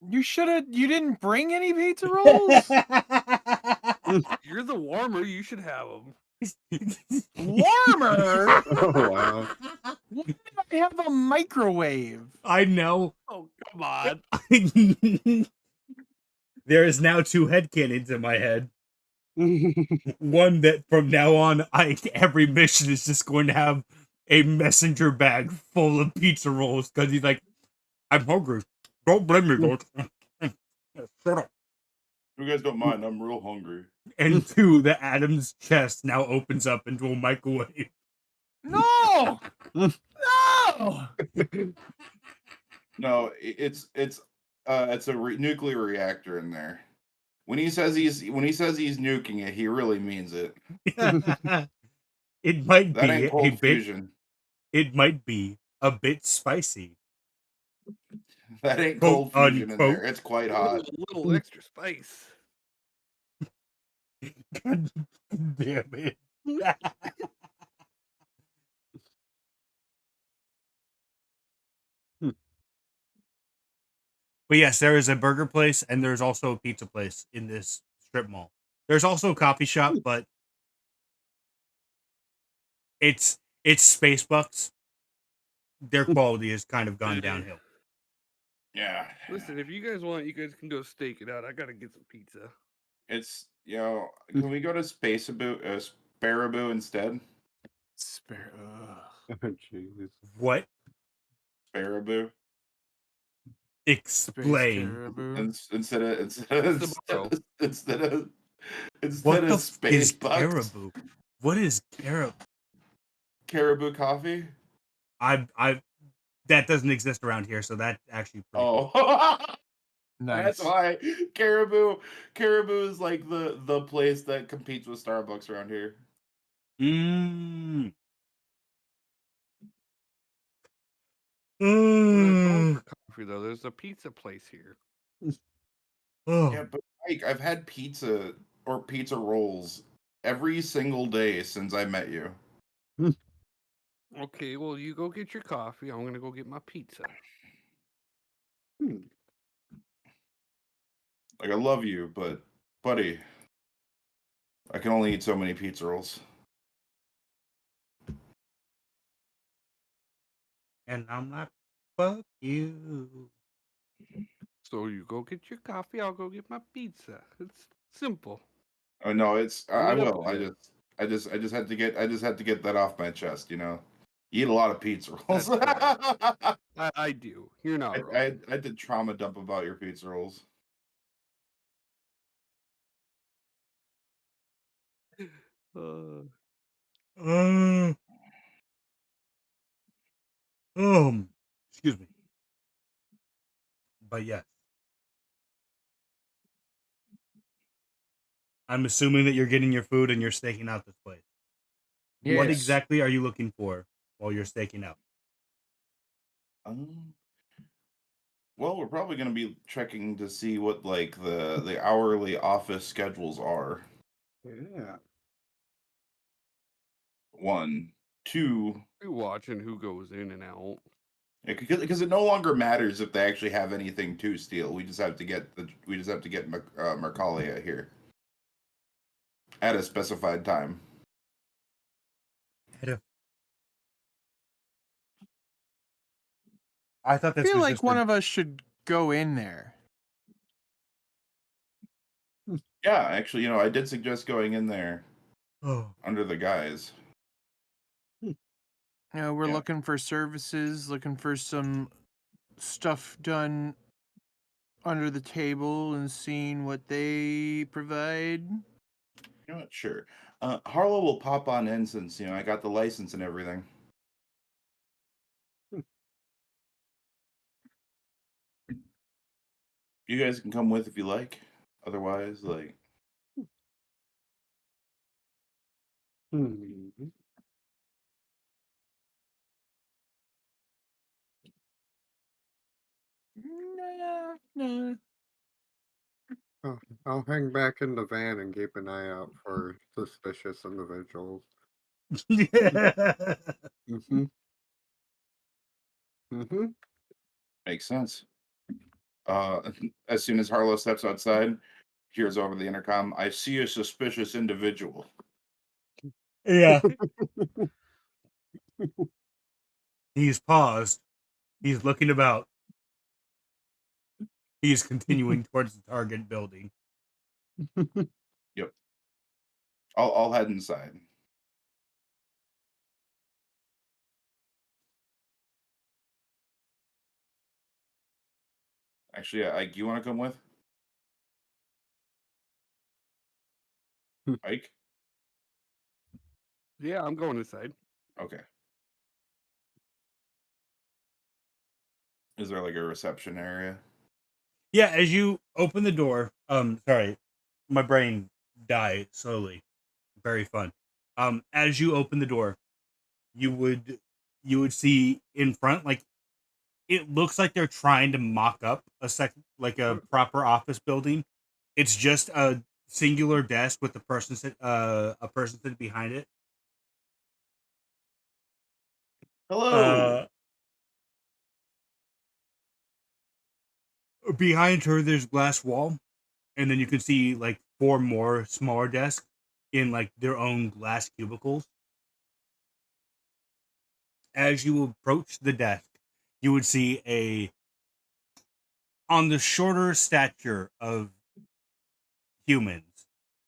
You didn't bring any pizza rolls? You're the warmer. You should have them. Warmer? Oh wow. Why do I have a microwave? I know. Oh, come on. There is now two headcanons in my head. One that from now on, every mission is just going to have a messenger bag full of pizza rolls because he's like, I'm hungry. Don't blame me, Lord. Shut up. You guys don't mind. I'm real hungry. And two, the Adam's chest now opens up into a microwave. No! No! No, it's a nuclear reactor in there. When he says he's nuking it, he really means it. It might That be ain't a cold bit. fusion. It might be a bit spicy. That ain't Quote cold fusion in there. unquote. It's quite A hot. little extra spice. God damn it. But yes, there is a burger place and there's also a pizza place in this strip mall. There's also a coffee shop, but it's Space Bucks. Their quality has kind of gone downhill. Yeah. Listen, if you guys want, you guys can go stake it out. I gotta get some pizza. It's can we go to Sparaboo instead? Spare. Oh jeez. What? Sparaboo. Space Explain. caribou. Instead of It's tomorrow. What the Space is Bucks. caribou? What is caribou? Caribou coffee. I that doesn't exist around here, so that actually pretty cool. Oh, Nice. that's why Caribou is like the place that competes with Starbucks around here. Mm. We're not going Mm. for coffee though. There's a pizza place here. Oh. Yeah, but Mike, I've had pizza or pizza rolls every single day since I met you. Okay, well you go get your coffee. I'm gonna go get my pizza. Like I love you, but buddy, I can only eat so many pizza rolls. And I'm like, fuck you. So you go get your coffee. I'll go get my pizza. It's simple. Oh no, it's I Only up will. to you. I just had to get that off my chest, you know. You eat a lot of pizza rolls. That's fair. I do. You're not wrong. I did trauma dump about your pizza rolls. Uh, Excuse me. But yes, I'm assuming that you're getting your food and you're staking out this place. What Yes. exactly are you looking for while you're staking out? Well, we're probably going to be checking to see what like the hourly office schedules are. Yeah. One, two, be watching who goes in and out. because it no longer matters if they actually have anything to steal. We just have to get Mercalia here at a specified time. I thought I this feel was like just one of us should go in there. Yeah, actually, I did suggest going in there Oh, under the guise. We're Yeah. looking for services, looking for some stuff done under the table and seeing what they provide. You know what? Sure. Harlow will pop on in since I got the license and everything. You guys can come with if you like. Otherwise, like, Hmm. Nah. I'll hang back in the van and keep an eye out for suspicious individuals. yeah. Mm-hmm. Mm-hmm. makes sense. As soon as Harlow steps outside, hears over the intercom, "I see a suspicious individual." Yeah. He's paused. He's looking about. He's continuing towards the target building. Yep. I'll head inside. Actually, Ike, you want to come with? Ike? Yeah, I'm going inside. Okay. Is there like a reception area? Yeah, as you open the door, sorry, my brain died slowly. Very fun. As you open the door, you would see in front, like, it looks like they're trying to mock up a proper office building. It's just a singular desk with a person sitting behind it. Hello. Behind her, there's glass wall, and then you can see like four more smaller desks in like their own glass cubicles. As you approach the desk, you would see on the shorter stature of humans,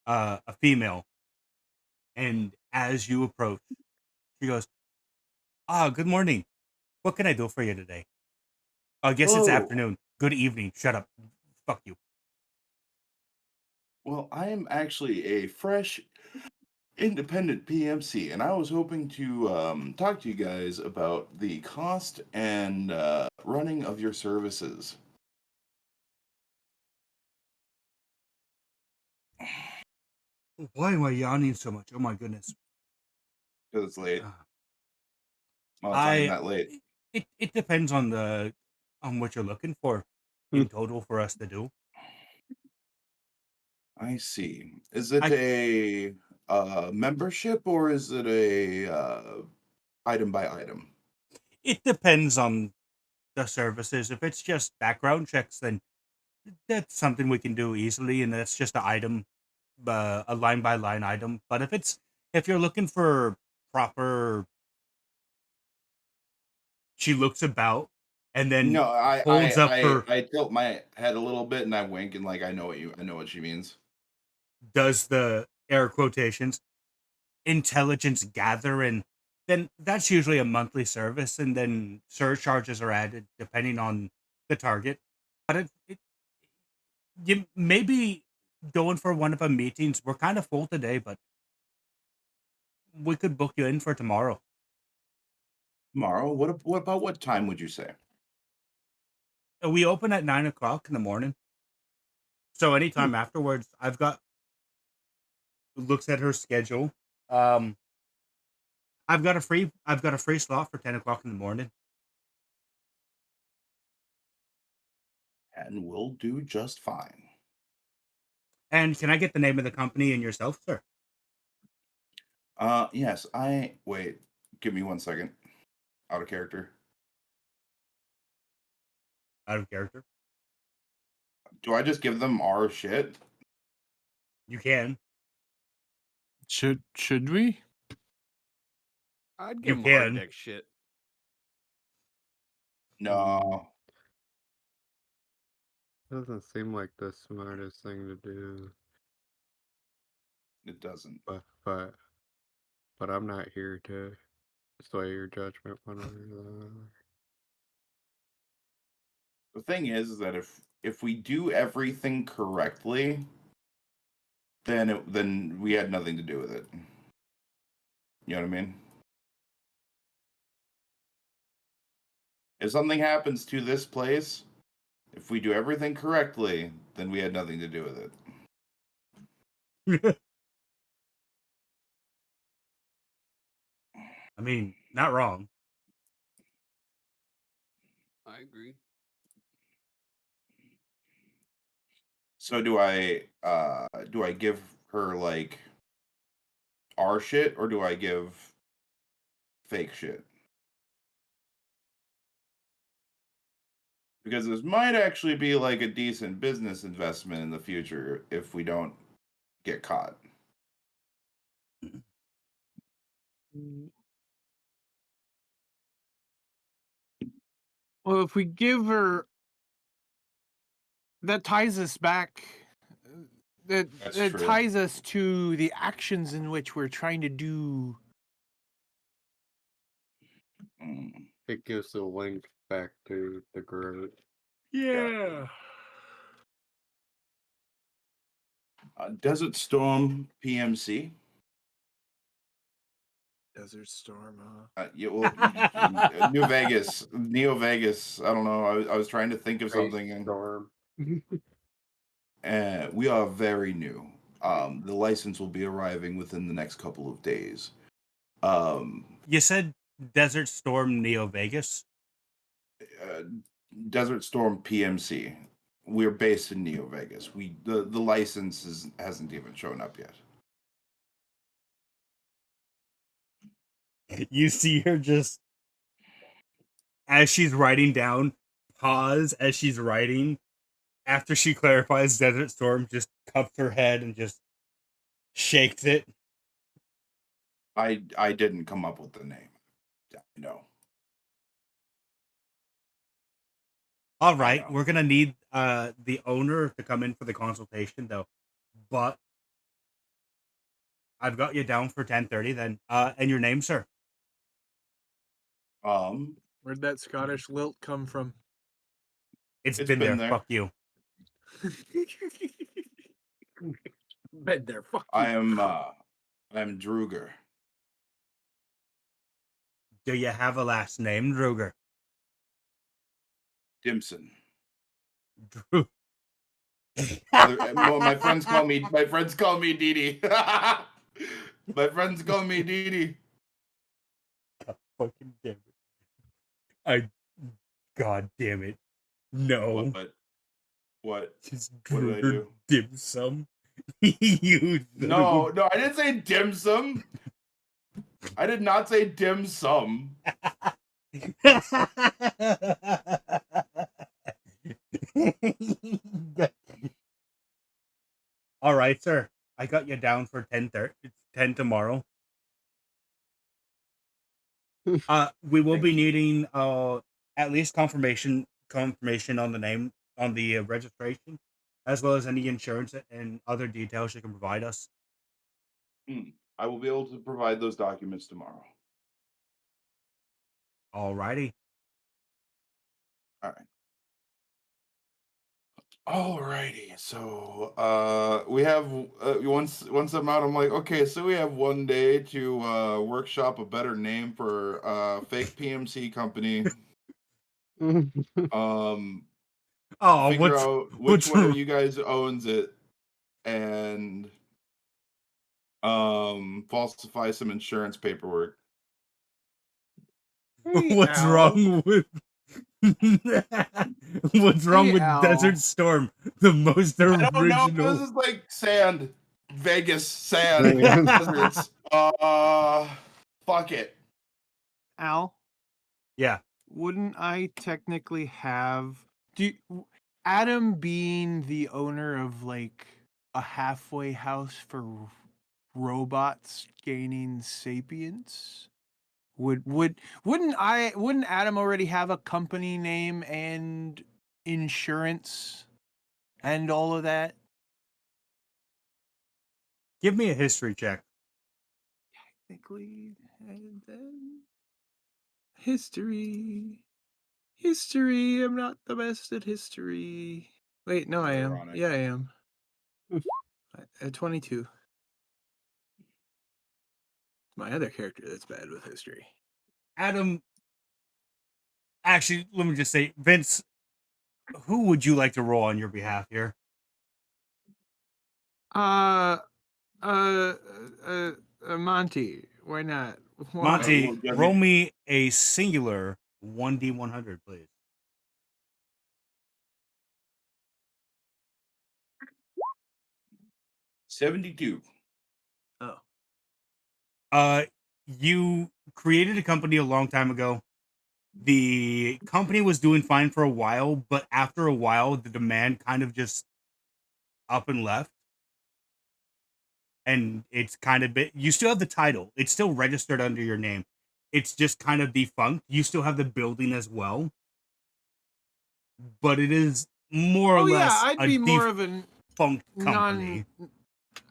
a female. And as you approach, she goes, good morning. What can I do for you today? I guess it's Hello. afternoon. Good evening. Shut up. Fuck you. Well, I am actually a fresh, independent PMC, and I was hoping to talk to you guys about the cost and running of your services. Why am I yawning so much? Oh my goodness. Because it's late. Uh, Well, it's not even that late. it depends on what you're looking for in total for us to do. I see. Is it I a membership or is it a item by item? It depends on the services. If it's just background checks, then that's something we can do easily, and that's just an item, a line by line item. But if you're looking for proper, she looks about and then No, I holds I up I, her I tilt my head a little bit and I wink and like I know what she means. does the air quotations intelligence gathering then that's usually a monthly service, and then surcharges are added depending on the target. But you maybe going for one of the meetings. We're kind of full today, but we could book you in for tomorrow. Tomorrow? What about what time would you say? We open at 9 o'clock in the morning, so anytime afterwards. I've got looks at her schedule. Um, I've got a free slot for 10 o'clock in the morning. And we'll do just fine. And can I get the name of the company and yourself, sir? Yes, wait, give me 1 second. Out of character. Out of character. Do I just give them our shit? You can. Should we? I'd You give him can. HardDeck shit. No. Doesn't seem like the smartest thing to do, It doesn't. but I'm not here to sway your judgment one way or the other. The thing is that if we do everything correctly, then we had nothing to do with it. You know what I mean? If something happens to this place, if we do everything correctly, then we had nothing to do with it. I mean, not wrong. I agree. So do I give her like our shit, or do I give fake shit? Because this might actually be like a decent business investment in the future if we don't get caught. Well, if we give her, that ties us back. That That's that true. ties us to the actions in which we're trying to do. Mm. It gives a link back to the group. Yeah. Desert Storm PMC. Desert Storm, huh? New Vegas, Neo Vegas. I don't know. I was trying to think of something, Storm. and we are very new. The license will be arriving within the next couple of days. You said Desert Storm Neo Vegas. Desert Storm PMC. We're based in Neo Vegas. The license hasn't even shown up yet. You see her just as she's writing down, pause as she's writing. After she clarifies Desert Storm, just cups her head and just shakes it. I didn't come up with the name. No. All right, we're gonna need the owner to come in for the consultation though, but I've got you down for 10:30 then. And your name, sir? Where'd that Scottish lilt come from? It's It's been been there. there. Fuck you. Been there. Fuck you. I'm Druger. Do you have a last name, Druger? Dimson. Drew. Well, my friends call me Dee Dee. My friends call me Dee Dee. Fucking damn it. God damn it. No. What? Just What did I Druger do? dim sum. You No, I didn't say dim sum. I did not say dim sum. All right, sir. I got you down for 10:30. It's 10 tomorrow. We will be needing at least confirmation on the name on the registration, as well as any insurance and other details you can provide us. I will be able to provide those documents tomorrow. Alrighty. All right. Alrighty, so we have once I'm out, I'm like, okay, so we have one day to workshop a better name for fake PMC company. Oh, Figure out which what's one of you guys owns it, and falsify some insurance paperwork. Hey, what's Al. wrong with what's wrong Hey, with Al. Desert Storm, the most I don't know. original? This is like sand, Vegas sand, Sand. deserts. Fuck it. Al, Yeah. wouldn't I technically have Adam being the owner of like a halfway house for robots gaining sapience? Wouldn't Adam already have a company name and insurance and all of that? Give me a history check. Technically, and then history. History. I'm not the best at history. Wait, no, I am. Ironic. Yeah, I am. At 22. My other character that's bad with history. Adam, actually, let me just say, Vince, who would you like to roll on your behalf here? Monty. Why not? Why? Monty, Well, yeah, roll me a singular 1d100, please. 72. Oh. You created a company a long time ago. The company was doing fine for a while, but after a while, the demand kind of just up and left. And it's kind of bit. You still have the title. It's still registered under your name. It's just kind of defunct. You still have the building as well, but it is more or Oh yeah, less I'd a be more of an defunct company.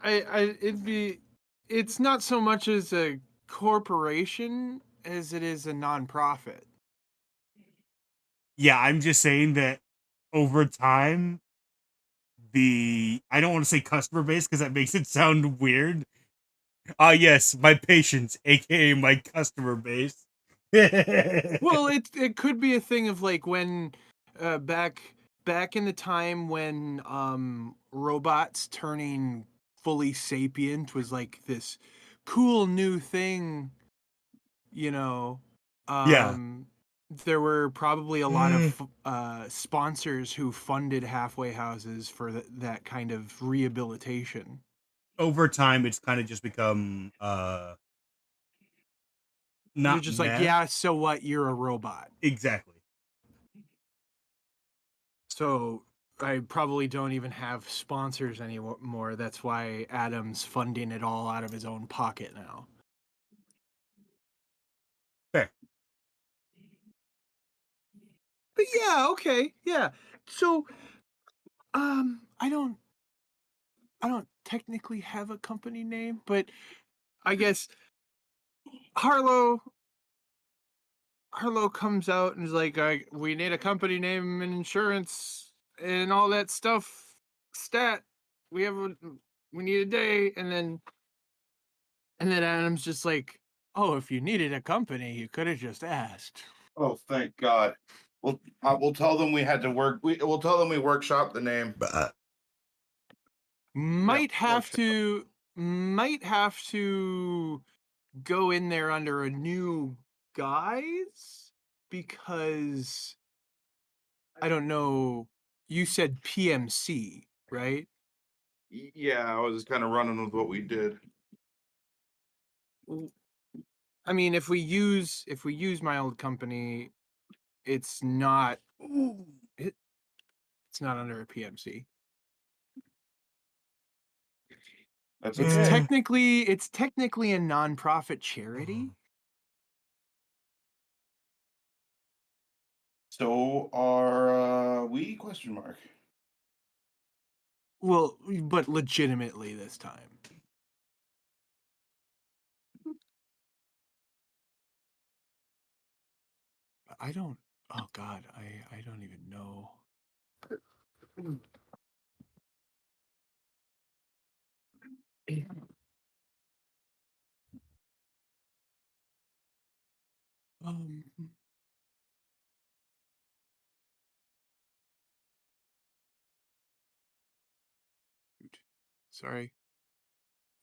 it'd be. It's not so much as a corporation as it is a nonprofit. Yeah, I'm just saying that over time, I don't want to say customer base because that makes it sound weird. Yes, my patients, aka my customer base. Well, it could be a thing of like when back in the time when robots turning fully sapient was like this cool new thing, you know. Yeah. There were probably a lot of sponsors who funded halfway houses for that kind of rehabilitation. Over time, it's kind of just become They're not just like, meh. yeah, so what? You're a robot. Exactly. So I probably don't even have sponsors anymore. That's why Adam's funding it all out of his own pocket now. Fair. But yeah, okay, yeah. So, I don't technically have a company name, but I guess Harlow comes out and is like, we need a company name and insurance and all that stuff. Stat, we need a day, and then Adam's just like, oh, if you needed a company, you could have just asked. Oh, thank God. We'll tell them we had to work. We'll tell them we workshop the name. Might have workshop. to go in there under a new guise because I don't know. You said PMC, right? Yeah, I was just kind of running with what we did. I mean, if we use my old company, it's not it's not under a PMC. That's It's okay. technically a nonprofit charity. So are we? Question mark. Well, but legitimately this time. I don't. Oh God, I don't even know. Um. shoot. Sorry.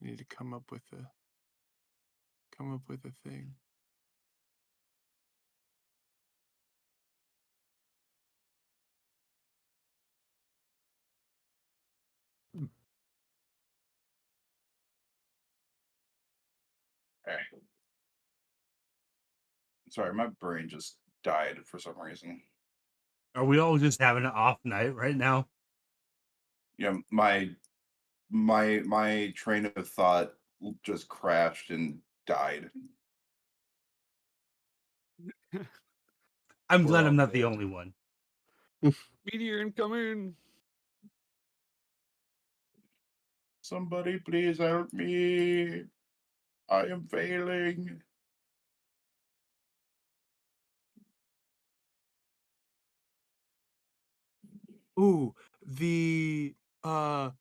I need to come up with a thing. Okay. Sorry, my brain just died for some reason. Are we all just having an off night right now? Yeah, my train of thought just crashed and died. I'm We're glad all I'm not the dead. only one. Meteor incoming. Somebody please help me. I am failing. Ooh, the oh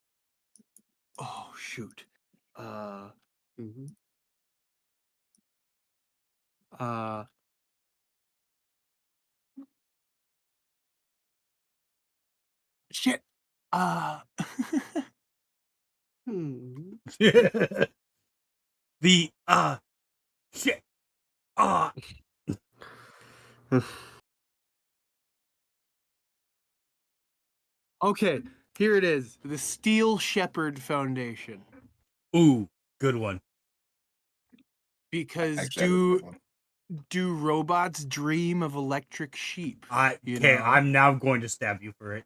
shoot. Mhm. Uh shit. Uh Hmm. The shit. okay, here it is. The Steel Shepherd Foundation. Ooh, good one. Because Actually, that is a good one. do robots dream of electric sheep? Okay, I'm now going to stab you for it.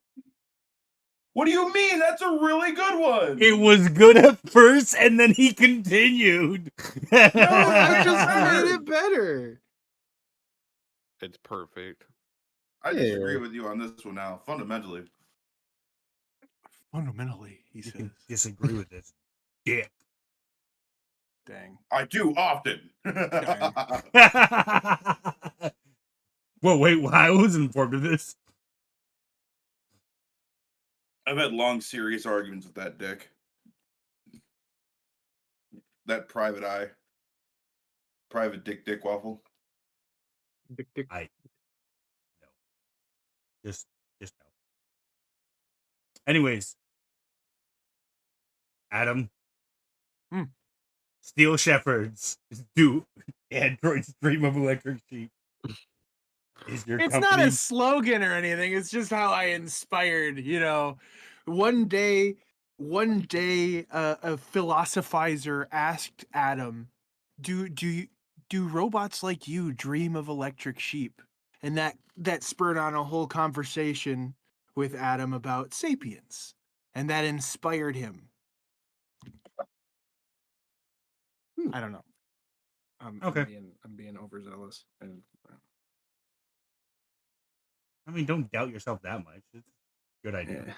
What do you mean? That's a really good one. It was good at first, and then he continued. No, I just made it better. It's perfect. I disagree Yeah. with you on this one now. Fundamentally, Fundamentally, he You says. can disagree with this. Dick. Dang. I do often. Dang. Well, wait, I wasn't informed of this. I've had long, serious arguments with that dick. That private eye. Private dick waffle. Dick, dick. No. Just no. Anyways, Adam. Hmm. Steel Shepherds do androids dream of electric sheep. Is your It's company? not a slogan or anything. It's just how I inspired, One day, a philosophizer asked Adam, do robots like you dream of electric sheep? And that spurred on a whole conversation with Adam about sapiens. And that inspired him. I don't know. Okay. I'm being overzealous. And I mean, don't doubt yourself that much. It's a good idea. yeah.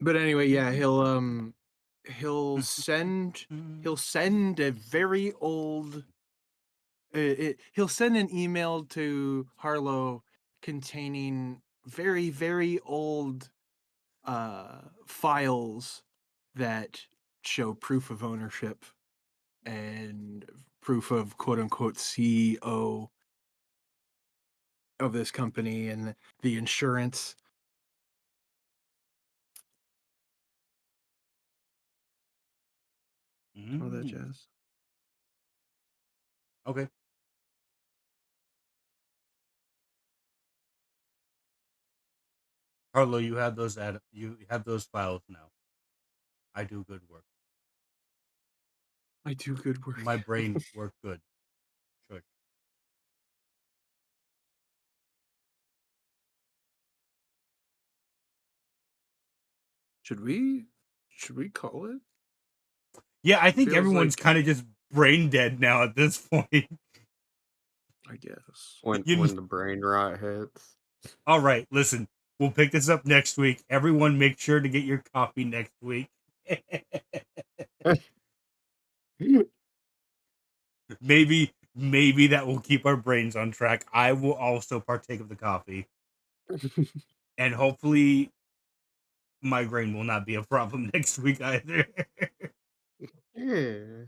But anyway, yeah, he'll send a very old he'll send an email to Harlow containing very, very old files that show proof of ownership and proof of quote unquote CEO of this company and the insurance. All that jazz. Okay. Harlow, you have those files now. I do good work. I do good work. My brain worked good. Sure. Should we call it? Yeah, I think Feels everyone's like- kind of just brain dead now at this point. I guess. When the brain rot hits. All right, listen. We'll pick this up next week. Everyone, make sure to get your coffee next week. maybe maybe that will keep our brains on track. I will also partake of the coffee, and hopefully migraine will not be a problem next week either. Yeah.